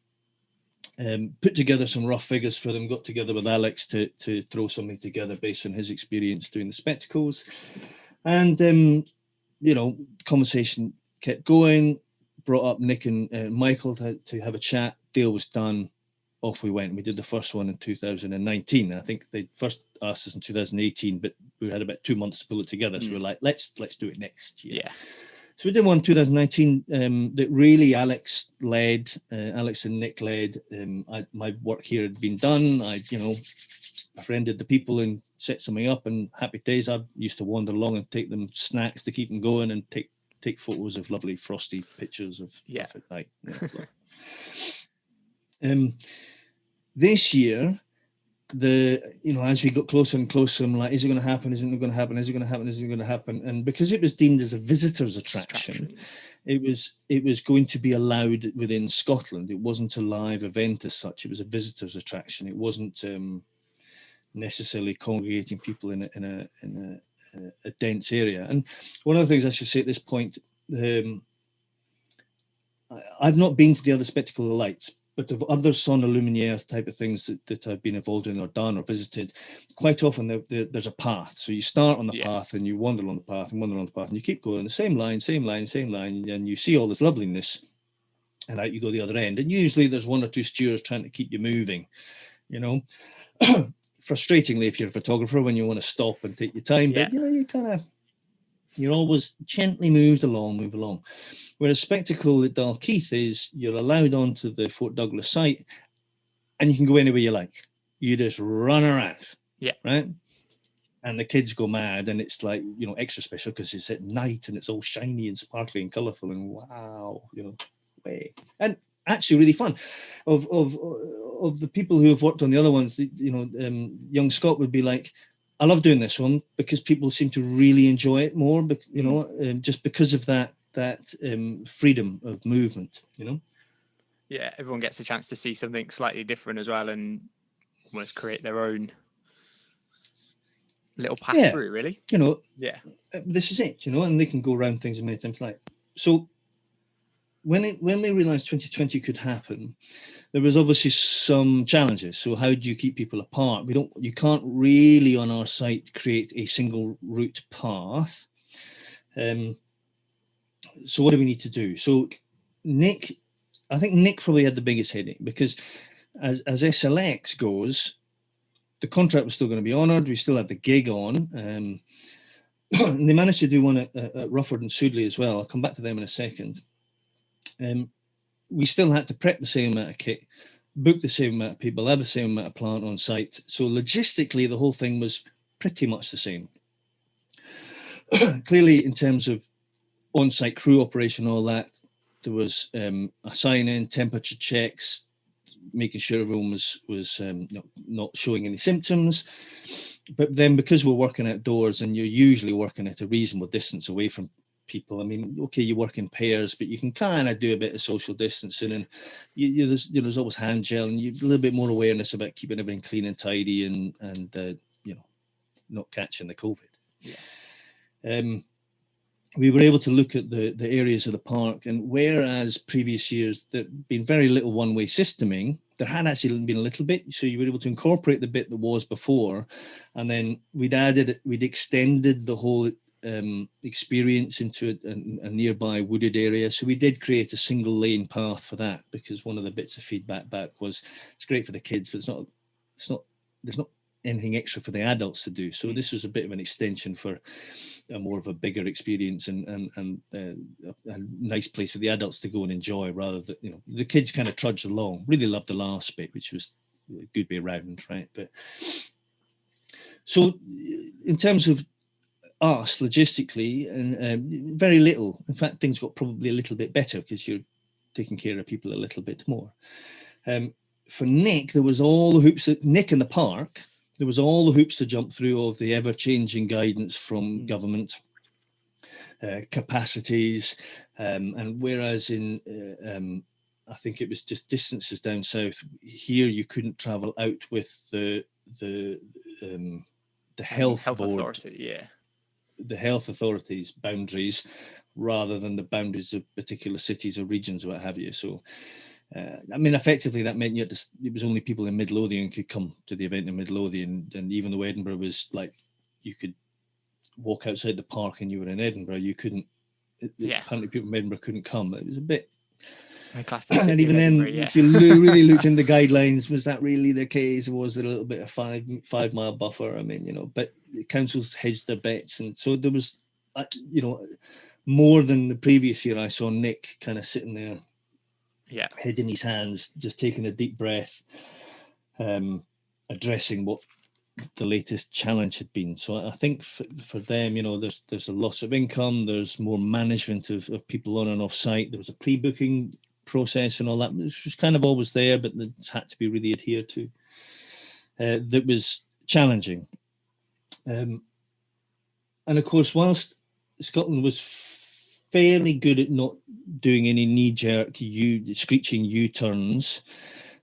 Put together some rough figures for them, got together with Alex to throw something together based on his experience doing the spectacles. And, conversation kept going, brought up Nick and Michael to have a chat. Deal was done. Off we went. We did the first one in 2019. I think they first asked us in 2018, but we had about 2 months to pull it together. So we're like, let's do it next year. Yeah. So we did one in 2019 that really Alex and Nick led. My work here had been done. I, befriended the people and set something up, and happy days. I used to wander along and take them snacks to keep them going, and take photos of lovely frosty pictures of stuff at night. This year, as we got closer and closer, I'm like, is it going to happen? Isn't it going to happen? Is it going to happen? Is it going to happen? And because it was deemed as a visitor's attraction, it was going to be allowed within Scotland. It wasn't a live event as such. It was a visitor's attraction. It wasn't necessarily congregating people in a dense area. And one of the things I should say at this point, I've not been to the other Spectacle of Lights, but of other sauna luminaire type of things that I've been involved in or done or visited, quite often there's a path. So you start on the path and you wander along the path and wander along the path and you keep going the same line, and you see all this loveliness, and out you go the other end. And usually there's one or two stewards trying to keep you moving, frustratingly if you're a photographer when you want to stop and take your time, but you're always gently move along. Whereas Spectacle at Dalkeith is you're allowed onto the Fort Douglas site and you can go anywhere you like. You just run around. Yeah. Right. And the kids go mad, and it's like, extra special because it's at night and it's all shiny and sparkly and colourful and wow, way. And actually really fun. Of the people who have worked on the other ones, young Scott would be like, I love doing this one because people seem to really enjoy it more, but just because of that freedom of movement, Yeah, everyone gets a chance to see something slightly different as well, and almost create their own little path through, really. This is it, and they can go around things many times like. So when we realized 2020 could happen, there was obviously some challenges. So how do you keep people apart? You can't really on our site create a single route path. So what do we need to do? So I think Nick probably had the biggest headache, because as SLX goes, the contract was still going to be honoured. We still had the gig on. And they managed to do one at Rufford and Sudeley as well. I'll come back to them in a second. We still had to prep the same amount of kit, book the same amount of people, have the same amount of plant on site. So logistically, the whole thing was pretty much the same. Clearly, in terms of on-site crew operation, all that, there was a sign-in, temperature checks, making sure everyone was not showing any symptoms. But then because we're working outdoors and you're usually working at a reasonable distance away from people, I mean, okay, you work in pairs, but you can kind of do a bit of social distancing, and there's always hand gel, and you've a little bit more awareness about keeping everything clean and tidy and not catching the COVID. We were able to look at the areas of the park, and whereas previous years there'd been very little one-way systeming, there had actually been a little bit. So you were able to incorporate the bit that was before, and then we'd extended the whole experience into a nearby wooded area. So we did create a single lane path for that, because one of the bits of feedback back was it's great for the kids, but there's not anything extra for the adults to do. So this was a bit of an extension for a more of a bigger experience and a nice place for the adults to go and enjoy, rather than the kids kind of trudged along. Really loved the last bit, which was a good way around, right? But so in terms of us logistically, and very little. In fact, things got probably a little bit better because you're taking care of people a little bit more. For Nick, there was all the hoops that Nick in the park. There was all the hoops to jump through of the ever-changing guidance from government, capacities, and whereas in I think it was just distances down south. Here you couldn't travel out with the health board, authority, the health authorities' boundaries, rather than the boundaries of particular cities or regions or what have you. So I mean, effectively that meant it was only people in Midlothian could come to the event in Midlothian, and even though Edinburgh was like, you could walk outside the park and you were in Edinburgh, you couldn't. Apparently people from Edinburgh couldn't come. It was a bit. And even then, if you really looked in the guidelines, was that really the case? Or was there a little bit of 5 mile buffer? I mean, but the councils hedged their bets, and so there was, more than the previous year. I saw Nick kind of sitting there, head in his hands, just taking a deep breath, addressing what the latest challenge had been. So I think for them, there's a loss of income, there's more management of people on and off site. There was a pre-booking process and all that, which was kind of always there, but it's had to be really adhered to. That was challenging. And of course, whilst Scotland was fairly good at not doing any knee-jerk screeching U-turns,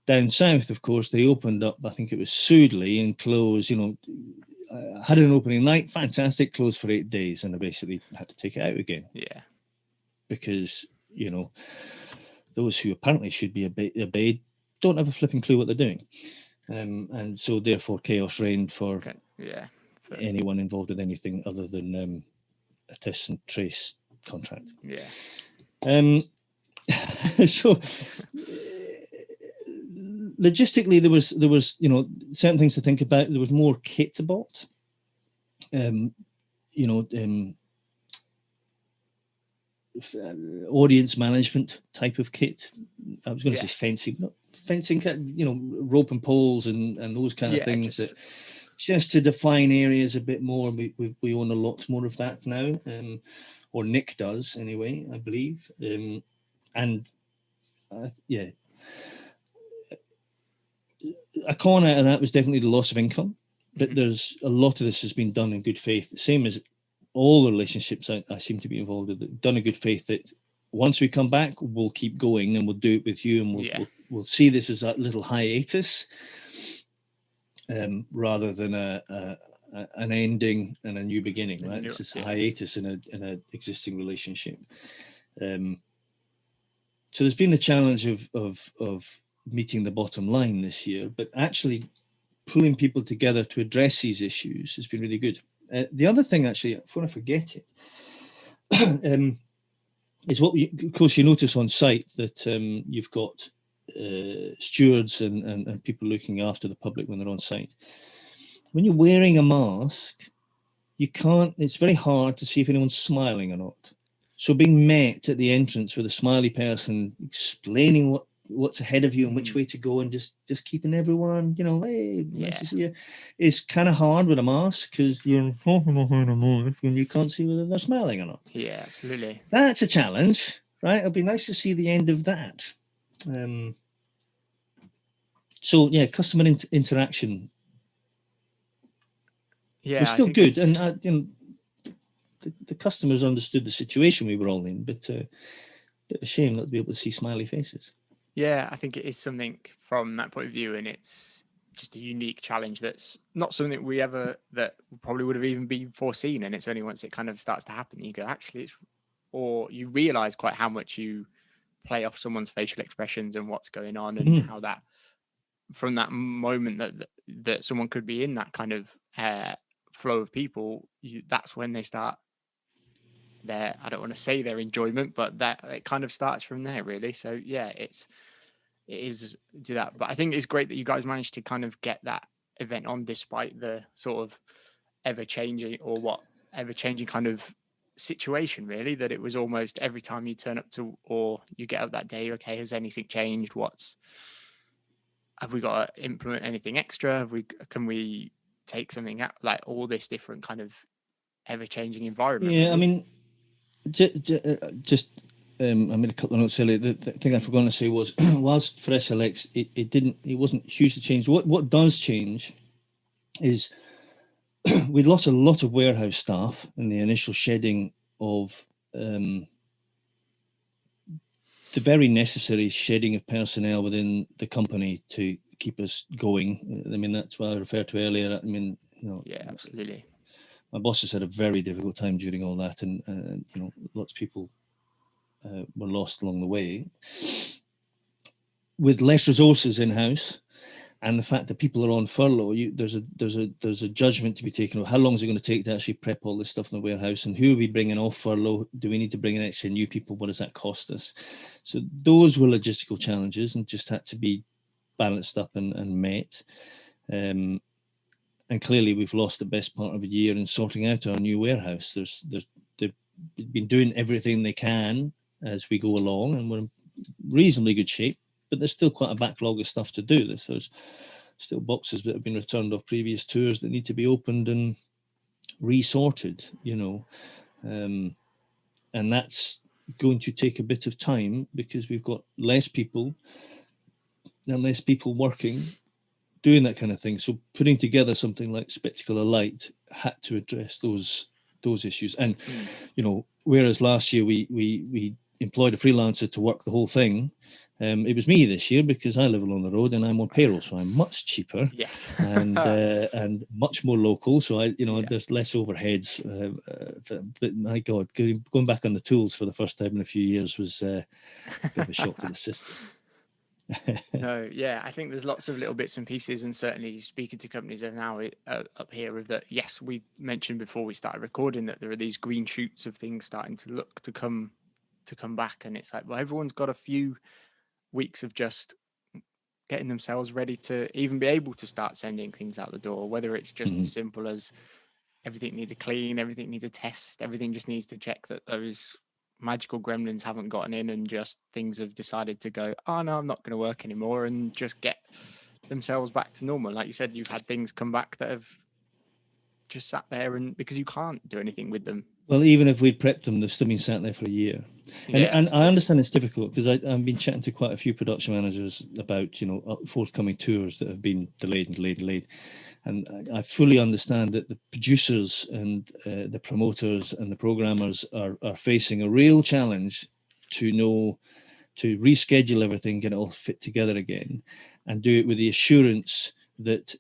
down south, of course, they opened up, I think it was Sudeley, and closed, had an opening night, fantastic, closed for 8 days, and I basically had to take it out again. Yeah. Because, those who apparently should be obeyed don't have a flipping clue what they're doing. And so therefore chaos reigned for anyone involved in anything other than a test and trace contract. Yeah. So logistically, there was certain things to think about. There was more kit bought. Audience management type of kit. I was going to say fencing, rope and poles and those kind of things just to define areas a bit more. We own a lot more of that now, or Nick does anyway, I believe. A con out of that was definitely the loss of income, but there's a lot of this has been done in good faith, same as all the relationships I seem to be involved with, done in good faith that once we come back, we'll keep going and we'll do it with you, and we'll see this as a little hiatus, rather than an ending and a new beginning, right? It's just a hiatus in an existing relationship. So there's been the challenge of meeting the bottom line this year, but actually pulling people together to address these issues has been really good. The other thing, actually, before I forget it, is of course, you notice on site that you've got stewards and people looking after the public when they're on site. When you're wearing a mask, it's very hard to see if anyone's smiling or not. So being met at the entrance with a smiley person explaining what's ahead of you and which way to go, and just keeping everyone, hey, nice to see you, is kind of hard with a mask, because you're talking behind a mask and you can't see whether they're smiling or not. Yeah, absolutely. That's a challenge, right? It'll be nice to see the end of that. Customer interaction. Yeah, was still good, and the customers understood the situation we were all in, but bit of a shame not to be able to see smiley faces. Yeah, I think it is something from that point of view, and it's just a unique challenge that's not something that probably would have even been foreseen. And it's only once it kind of starts to happen, you go, actually, or you realize quite how much you play off someone's facial expressions and what's going on, and how that, from that moment that someone could be in that kind of flow of people, that's when they start I don't want to say their enjoyment, but that it kind of starts from there, really. So yeah, it is do that. But I think it's great that you guys managed to kind of get that event on despite the sort of ever-changing kind of situation, really, that it was almost every time you turn up to, or you get up that day, okay, has anything changed? Have we got to implement anything extra? Can we take something out, like all this different kind of ever-changing environment? Yeah, really? I mean, I made a couple of notes earlier. The thing I forgot to say was, whilst for SLX, it wasn't hugely changed. What does change is we'd lost a lot of warehouse staff in the initial shedding of the very necessary shedding of personnel within the company to keep us going. I mean, that's what I referred to earlier. I mean, yeah, absolutely. My bosses had a very difficult time during all that, and lots of people were lost along the way. With less resources in house, and the fact that people are on furlough, there's a judgment to be taken of how long is it going to take to actually prep all this stuff in the warehouse, and who are we bringing off furlough? Do we need to bring in extra new people? What does that cost us? So those were logistical challenges, and just had to be balanced up and met. And clearly, we've lost the best part of a year in sorting out our new warehouse. They've been doing everything they can as we go along, and we're in reasonably good shape, but there's still quite a backlog of stuff to do. There's still boxes that have been returned off previous tours that need to be opened and resorted, and that's going to take a bit of time because we've got less people and less people working doing that kind of thing. So putting together something like Spectacle of Light had to address those issues. And whereas last year we employed a freelancer to work the whole thing, it was me this year because I live along the road and I'm on payroll, so I'm much cheaper. Yes. and much more local. So there's less overheads. But my God, going back on the tools for the first time in a few years was a bit of a shock to the system. No, yeah, I think there's lots of little bits and pieces, and certainly speaking to companies that are now up here of that. Yes, we mentioned before we started recording that there are these green shoots of things starting to come back, and it's like, well, everyone's got a few weeks of just getting themselves ready to even be able to start sending things out the door, whether it's just as simple as everything needs a clean, everything needs a test, everything just needs to check that those magical gremlins haven't gotten in and just things have decided to go, oh no, I'm not going to work anymore, and just get themselves back to normal. Like you said, you've had things come back that have just sat there, and because you can't do anything with them. Well, even if we'd prepped them, they've still been sat there for a year. And I understand it's difficult because I've been chatting to quite a few production managers about, forthcoming tours that have been delayed. And I fully understand that the producers and the promoters and the programmers are facing a real challenge to reschedule everything, get it all fit together again, and do it with the assurance that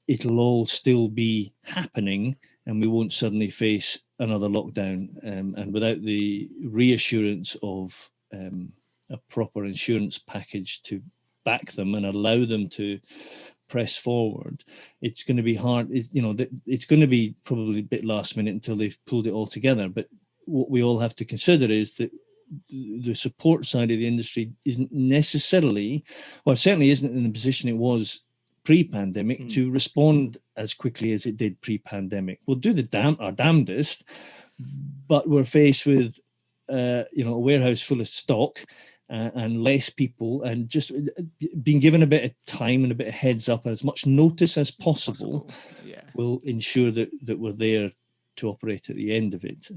it'll all still be happening and we won't suddenly face another lockdown, and without the reassurance of a proper insurance package to back them and allow them to press forward, it's going to be hard. It's going to be probably a bit last minute until they've pulled it all together. But what we all have to consider is that the support side of the industry isn't necessarily, well, certainly isn't in the position it was pre-pandemic to respond as quickly as it did pre-pandemic. We'll do our damnedest, but we're faced with a warehouse full of stock and less people, and just being given a bit of time and a bit of heads up and as much notice as possible. Will ensure that we're there to operate at the end of it.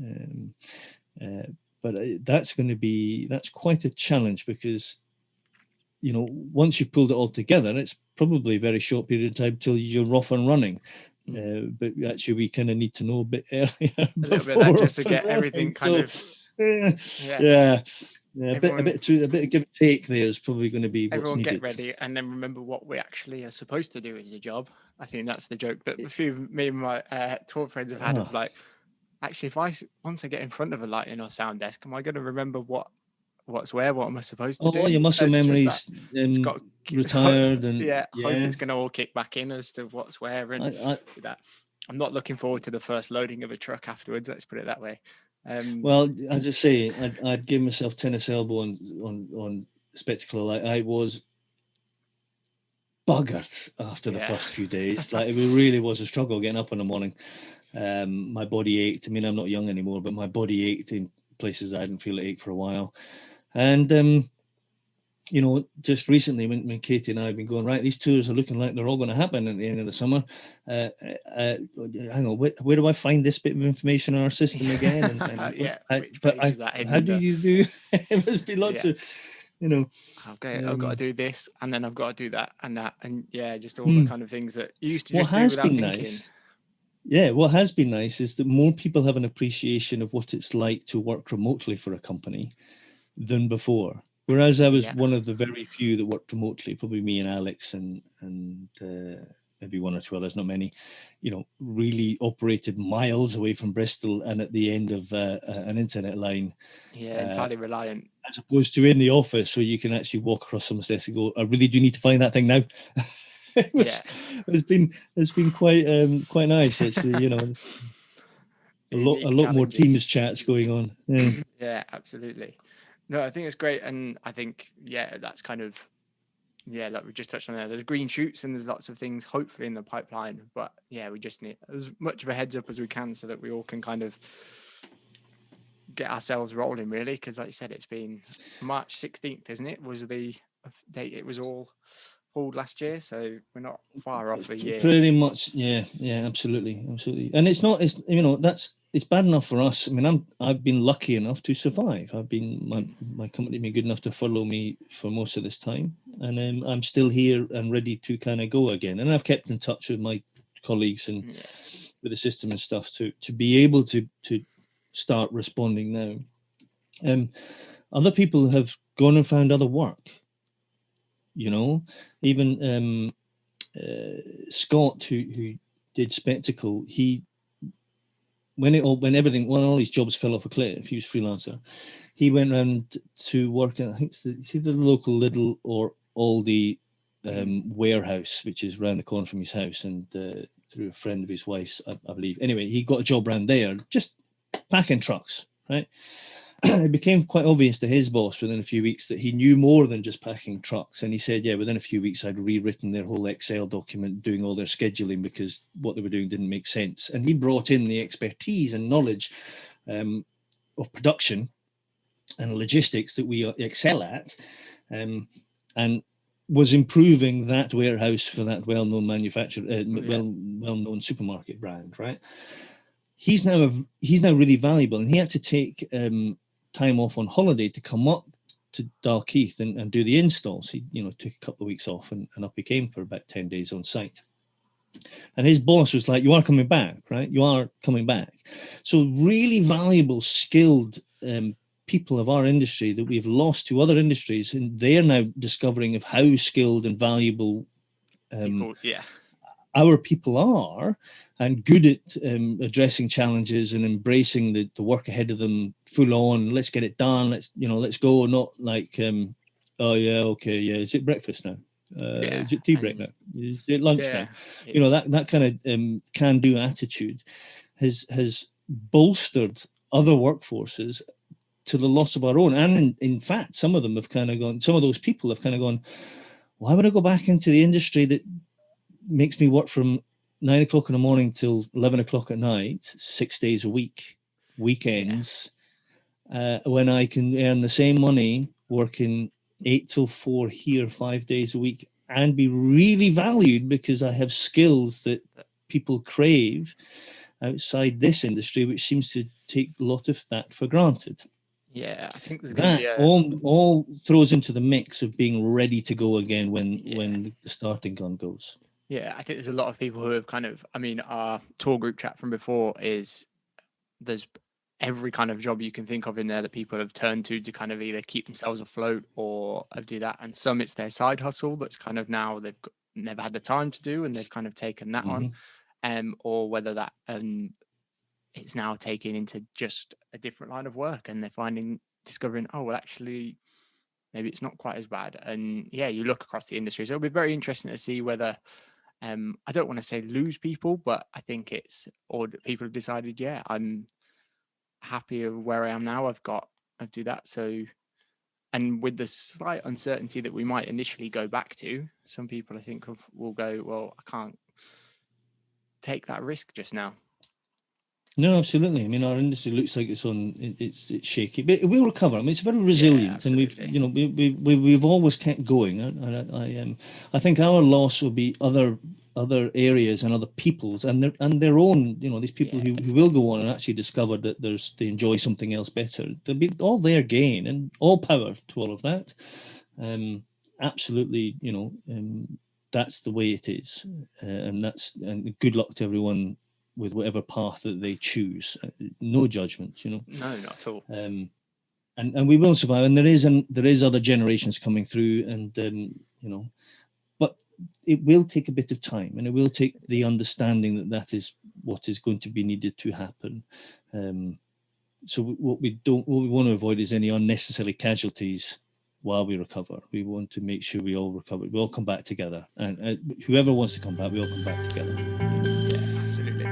But that's quite a challenge because once you've pulled it all together, it's probably a very short period of time till you're off and running. But actually, we kind of need to know a bit earlier. A little bit that just to get everything kind of. A bit of give and take there is probably going to be what's everyone needed. Get ready and then remember what we actually are supposed to do as a job. I think that's the joke that a few of me and my tour friends have had of like, actually, once I get in front of a lighting or sound desk, am I going to remember what's where? What am I supposed to do? All your muscle memories retired and hope it's going to all kick back in as to what's where and that. I'm not looking forward to the first loading of a truck afterwards. Let's put it that way. Well, as I say, I'd give myself tennis elbow on Spectacle. Like I was buggered after the first few days. Like it really was a struggle getting up in the morning. My body ached. I mean, I'm not young anymore, but my body ached in places I didn't feel it ache for a while. And just recently when Katie and I have been going, right, these tours are looking like they're all going to happen at the end of the summer. Hang on, where do I find this bit of information in our system again? How do you do? It must be lots of, Okay, I've got to do this, and then I've got to do that, and just all the kind of things that you used to just do without thinking. Nice. Yeah, what has been nice is that more people have an appreciation of what it's like to work remotely for a company than before. Whereas I was one of the very few that worked remotely, probably me and Alex and maybe one or two others, not many, really operated miles away from Bristol and at the end of an internet line. Yeah, entirely reliant. As opposed to in the office where you can actually walk across someone's desk and go, I really do need to find that thing now. It's been quite nice actually, a lot more Teams chats going on. Yeah, absolutely. No, I think it's great, and I think that's kind of like we just touched on there. There's green shoots and there's lots of things hopefully in the pipeline, but we just need as much of a heads up as we can so that we all can kind of get ourselves rolling really, because like you said, it's been March 16th, isn't it? Was the date it was all pulled last year, so we're not far off a year. Pretty much, yeah, absolutely. And it's it's bad enough for us. I mean, I've been lucky enough to survive. My company been good enough to furlough me for most of this time, and I'm still here and ready to kind of go again. And I've kept in touch with my colleagues and with the system and stuff to be able to start responding now. Other people have gone and found other work. Even Scott, who did Spectacle, when all his jobs fell off a cliff, he was freelancer. He went around to work at, I think it's the local Lidl or Aldi warehouse, which is round the corner from his house, and through a friend of his wife's, I believe. Anyway, he got a job around there, just packing trucks, right? It became quite obvious to his boss within a few weeks that he knew more than just packing trucks. And he said, within a few weeks, I'd rewritten their whole Excel document, doing all their scheduling because what they were doing didn't make sense. And he brought in the expertise and knowledge of production and logistics that we excel at, and was improving that warehouse for that well-known manufacturer, well-known supermarket brand, right? He's now really valuable, and he had to take time off on holiday to come up to Dalkeith and do the installs. He took a couple of weeks off and up he came for about 10 days on site. And his boss was like, you are coming back, right? You are coming back. So really valuable, skilled people of our industry that we've lost to other industries, and they're now discovering of how skilled and valuable our people are, and good at addressing challenges and embracing the work ahead of them full on. Let's get it done. Let's go. Not like, is it breakfast now? Is it tea break now? Is it lunch now? That kind of can-do attitude has bolstered other workforces to the loss of our own. And in fact, some of those people have kind of gone, why would I go back into the industry that makes me work from 9 o'clock in the morning till 11 o'clock at night, 6 days a week, weekends, when I can earn the same money working 8 till 4 here 5 days a week and be really valued because I have skills that people crave outside this industry, which seems to take a lot of that for granted. Yeah, I think there's going to be all throws into the mix of being ready to go again when the starting gun goes. Yeah, I think there's a lot of people who have our tour group chat from before there's every kind of job you can think of in there that people have turned to kind of either keep themselves afloat or do that. And some it's their side hustle that's kind of now they've never had the time to do and they've kind of taken that on, or whether that it's now taken into just a different line of work and they're discovering, oh, well, actually, maybe it's not quite as bad. And you look across the industry. So it'll be very interesting to see whether, I don't want to say lose people, but I think people have decided, I'm happy where I am now. I do that. So, and with the slight uncertainty that we might initially go back to, some people I think will go, well, I can't take that risk just now. No, absolutely. I mean, our industry looks like it's shaky, but it will recover. I mean, it's very resilient, and we've always kept going. And I think our loss will be other areas and other people's and their own. These people who will go on and actually discover that they enjoy something else better. They'll be all their gain, and all power to all of that. Absolutely, that's the way it is, and good luck to everyone with whatever path that they choose. No judgment, No, not at all. And we will survive. And there is other generations coming through, and but it will take a bit of time, and it will take the understanding that is what is going to be needed to happen. So what we want to avoid is any unnecessary casualties while we recover. We want to make sure we all recover. We all come back together, and whoever wants to come back, we all come back together. Yeah, absolutely.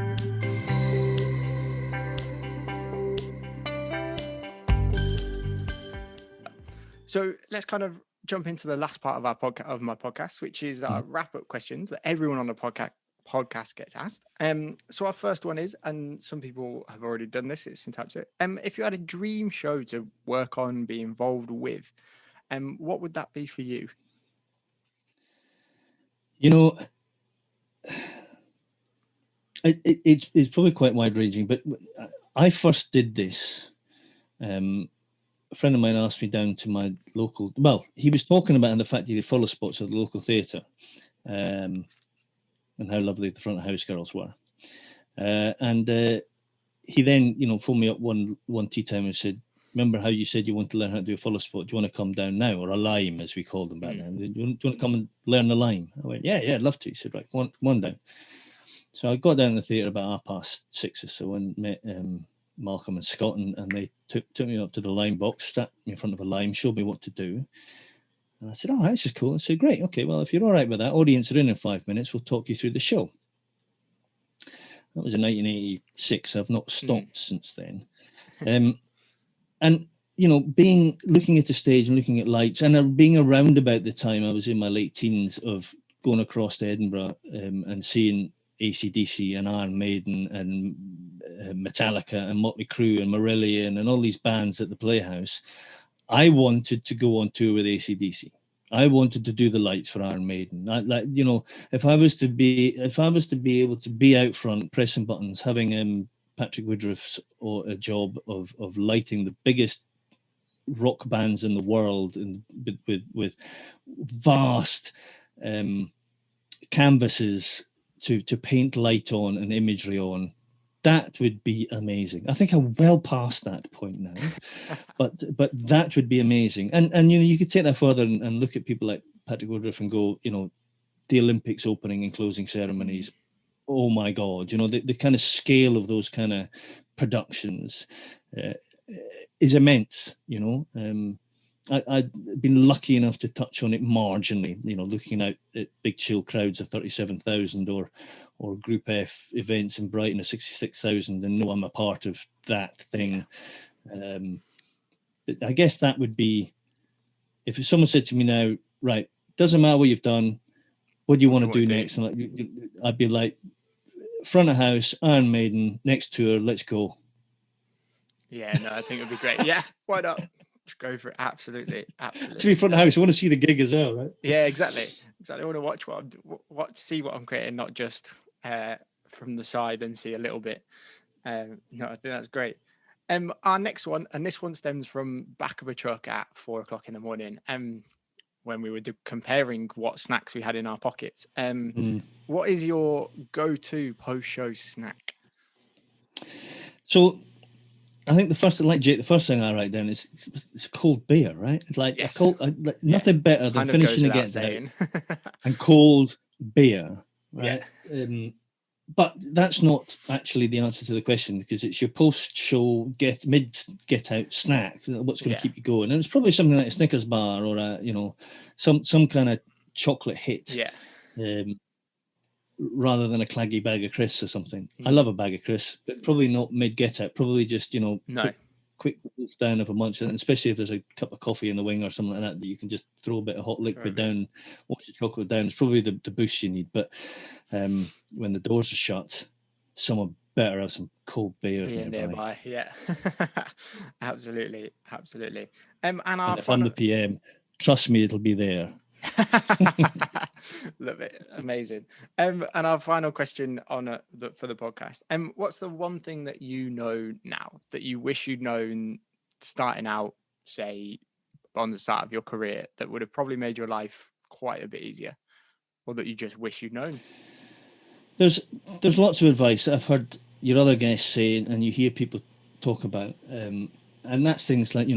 So let's kind of jump into the last part of my podcast, which is our wrap-up questions that everyone on the podcast gets asked. So our first one is, and some people have already done this, it's syntax. If you had a dream show to work on, be involved with, what would that be for you? You know, it's probably quite wide ranging, but I first did this. A friend of mine asked me down to my local. Well, he was talking about the fact he did follow spots at the local theatre, and how lovely the front of house girls were. And he then, phoned me up one tea time and said, "Remember how you said you want to learn how to do a follow spot? Do you want to come down now, or a lime, as we called them back then? Do you want to come and learn the lime?" I went, "Yeah, I'd love to." He said, "Right, come on down." So I got down to the theatre about 6:30 or so and met Malcolm and Scott, and they took me up to the lime box, sat me in front of a lime, showed me what to do. And I said, "Oh, this is cool." I said, "Great, okay, well, if you're all right with that, audience are in 5 minutes, we'll talk you through the show." That was in 1986. I've not stopped since then. And, looking at the stage and looking at lights, and being around about the time I was in my late teens of going across to Edinburgh and seeing AC/DC and Iron Maiden and Metallica and Motley Crue and Marillion and all these bands at the Playhouse, I wanted to go on tour with AC/DC. I wanted to do the lights for Iron Maiden. If I was to be able to be out front pressing buttons, having Patrick Woodruff's or a job of lighting the biggest rock bands in the world, and with vast canvases to paint light on and imagery on, that would be amazing. I think I'm well past that point now, but that would be amazing. And you could take that further and look at people like Patrick Woodruff and go, the Olympics opening and closing ceremonies. Oh my God, the kind of scale of those kind of productions is immense. I've been lucky enough to touch on it marginally, looking out at big chill crowds of 37,000 or Group F events in Brighton of 66,000, and know I'm a part of that thing. But I guess that would be, if someone said to me now, right, doesn't matter what you've done, what do you want to do next? And I'd be like, front of house, Iron Maiden, next tour, let's go. Yeah, no, I think it'd be great. Yeah, why not? Just go for it. Absolutely. To be front of house, I want to see the gig as well, right? Yeah, exactly. I want to watch see what I'm creating, not just from the side and see a little bit. No, I think that's great. Our next one, and this one stems from back of a truck at 4:00 in the morning. When we were comparing what snacks we had in our pockets. What is your go-to post-show snack? So I think the first thing I write down is it's cold beer, right? It's like yes. Nothing better than finishing the get down and cold beer, right? Yeah. But that's not actually the answer to the question, because it's your post-show get out snack. What's going to keep you going? And it's probably something like a Snickers bar or some kind of chocolate hit. Yeah. Rather than a claggy bag of crisps or something. I love a bag of crisps, but probably not mid get out. Probably just quick down of a munch, and especially if there's a cup of coffee in the wing or something like that you can just throw a bit of hot liquid down, wash the chocolate down. It's probably the boost you need. But when the doors are shut, someone better have some cold beer nearby. Yeah. absolutely. And if I'm the PM, trust me, it'll be there. Love it. Amazing. And our final question on for the podcast. What's the one thing that you know now that you wish you'd known starting out, say on the start of your career, that would have probably made your life quite a bit easier, or that you just wish you'd known? There's lots of advice I've heard your other guests say, and you hear people talk about, and that's things like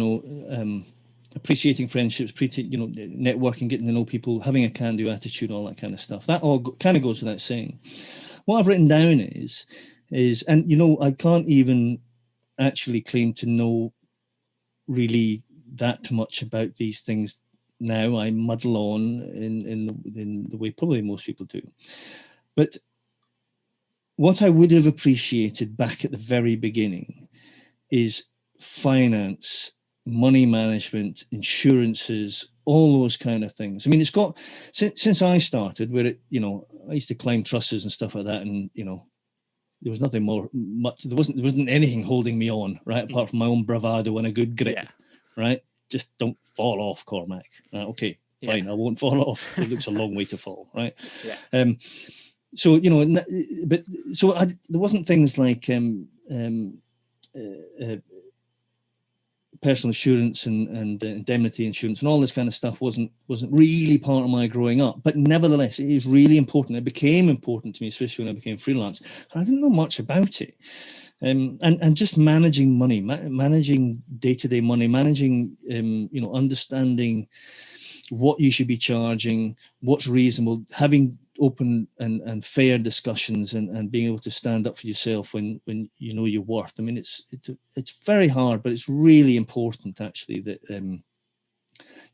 appreciating friendships, networking, getting to know people, having a can-do attitude, all that kind of stuff. That all kind of goes without saying. What I've written down is, and I can't even actually claim to know really that much about these things now. I muddle on in the way probably most people do. But what I would have appreciated back at the very beginning is finance, money management, insurances, all those kind of things. I mean, it's got since I started, where I used to climb trusses and stuff like that, and there was nothing much. There wasn't anything holding me on, right, apart from my own bravado and a good grip, right. Just don't fall off, Cormac. Right, okay, fine, I won't fall off. It looks a long way to fall, right? Yeah. So, you know, but so there wasn't things like personal insurance and indemnity insurance and all this kind of stuff wasn't really part of my growing up. But nevertheless, it is really important. It became important to me, especially when I became freelance. And I didn't know much about it. And just managing money, managing day-to-day money, managing, you know, understanding what you should be charging, what's reasonable, having open and fair discussions and being able to stand up for yourself when you know your worth. I mean, it's very hard, but it's really important actually that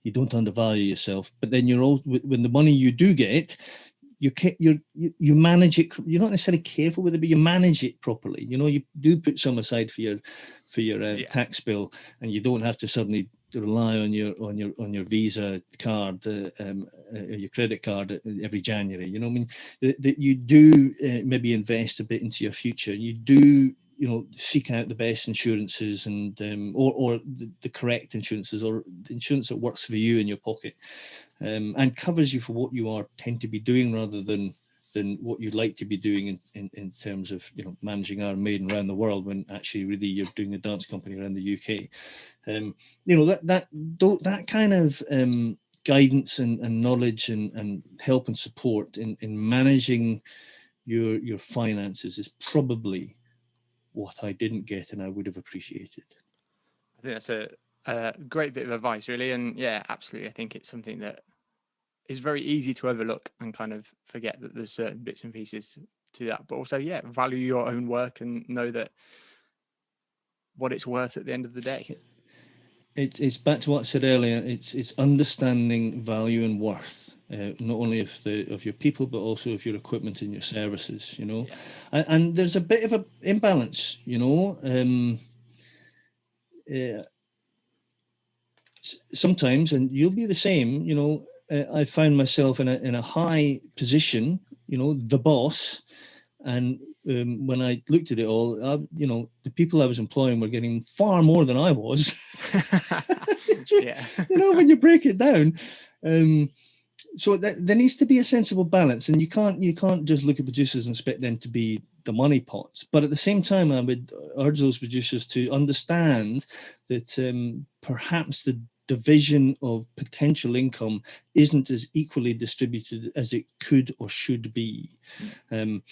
you don't undervalue yourself. But then when the money you do get, you manage it. You're not necessarily careful with it, but you manage it properly. You know, you do put some aside for your tax bill, and you don't have to suddenly rely on your Visa card, your credit card every January. You know, I mean, that you do maybe invest a bit into your future. You do, you know, seek out the best insurances and or the correct insurances, or the insurance that works for you in your pocket, and covers you for what you tend to be doing rather than what you'd like to be doing in terms of, you know, managing Iron Maiden around the world, when actually really you're doing a dance company around the UK. You know, that kind of guidance and knowledge and help and support in managing your finances is probably what I didn't get and I would have appreciated. I think that's a great bit of advice, really. And yeah, absolutely. I think it's something that is very easy to overlook and kind of forget that there's certain bits and pieces to that. But also, yeah, value your own work and know that what it's worth at the end of the day. It's back to what I said earlier. It's understanding value and worth, not only of your people, but also of your equipment and your services. You know, and there's a bit of an imbalance. You know, sometimes, and you'll be the same. You know, I found myself in a high position. You know, the boss, and when I looked at it all, you know, the people I was employing were getting far more than I was. Yeah. You know, when you break it down. So there needs to be a sensible balance, and you can't just look at producers and expect them to be the money pots. But at the same time, I would urge those producers to understand that perhaps the division of potential income isn't as equally distributed as it could or should be, and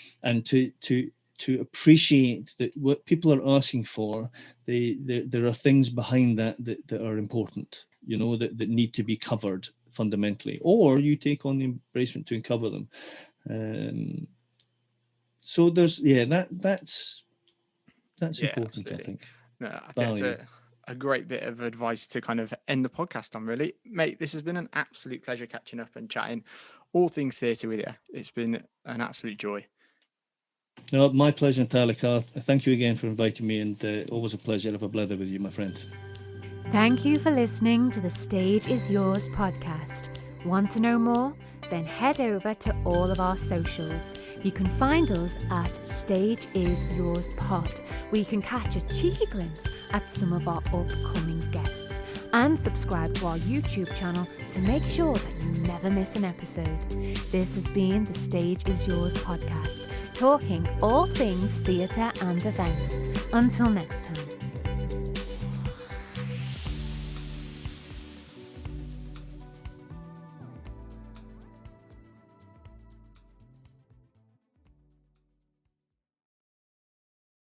to appreciate that what people are asking for, there are things behind that are important, you know, that need to be covered fundamentally, or you take on the embracement to uncover them. So there's that's important, absolutely. I think. No, I think it's a great bit of advice to kind of end the podcast on, really. Mate, this has been an absolute pleasure catching up and chatting all things theatre with you. It's been an absolute joy. No, my pleasure entirely, Carl. Thank you again for inviting me, and always a pleasure to have a blather with you, my friend. Thank you for listening to the Stage Is Yours podcast. Want to know more? Then head over to all of our socials. You can find us at Stage Is Yours Pod, where you can catch a cheeky glimpse at some of our upcoming guests, and subscribe to our YouTube channel to make sure that you never miss an episode. This has been the Stage Is Yours podcast, talking all things theatre and events. Until next time.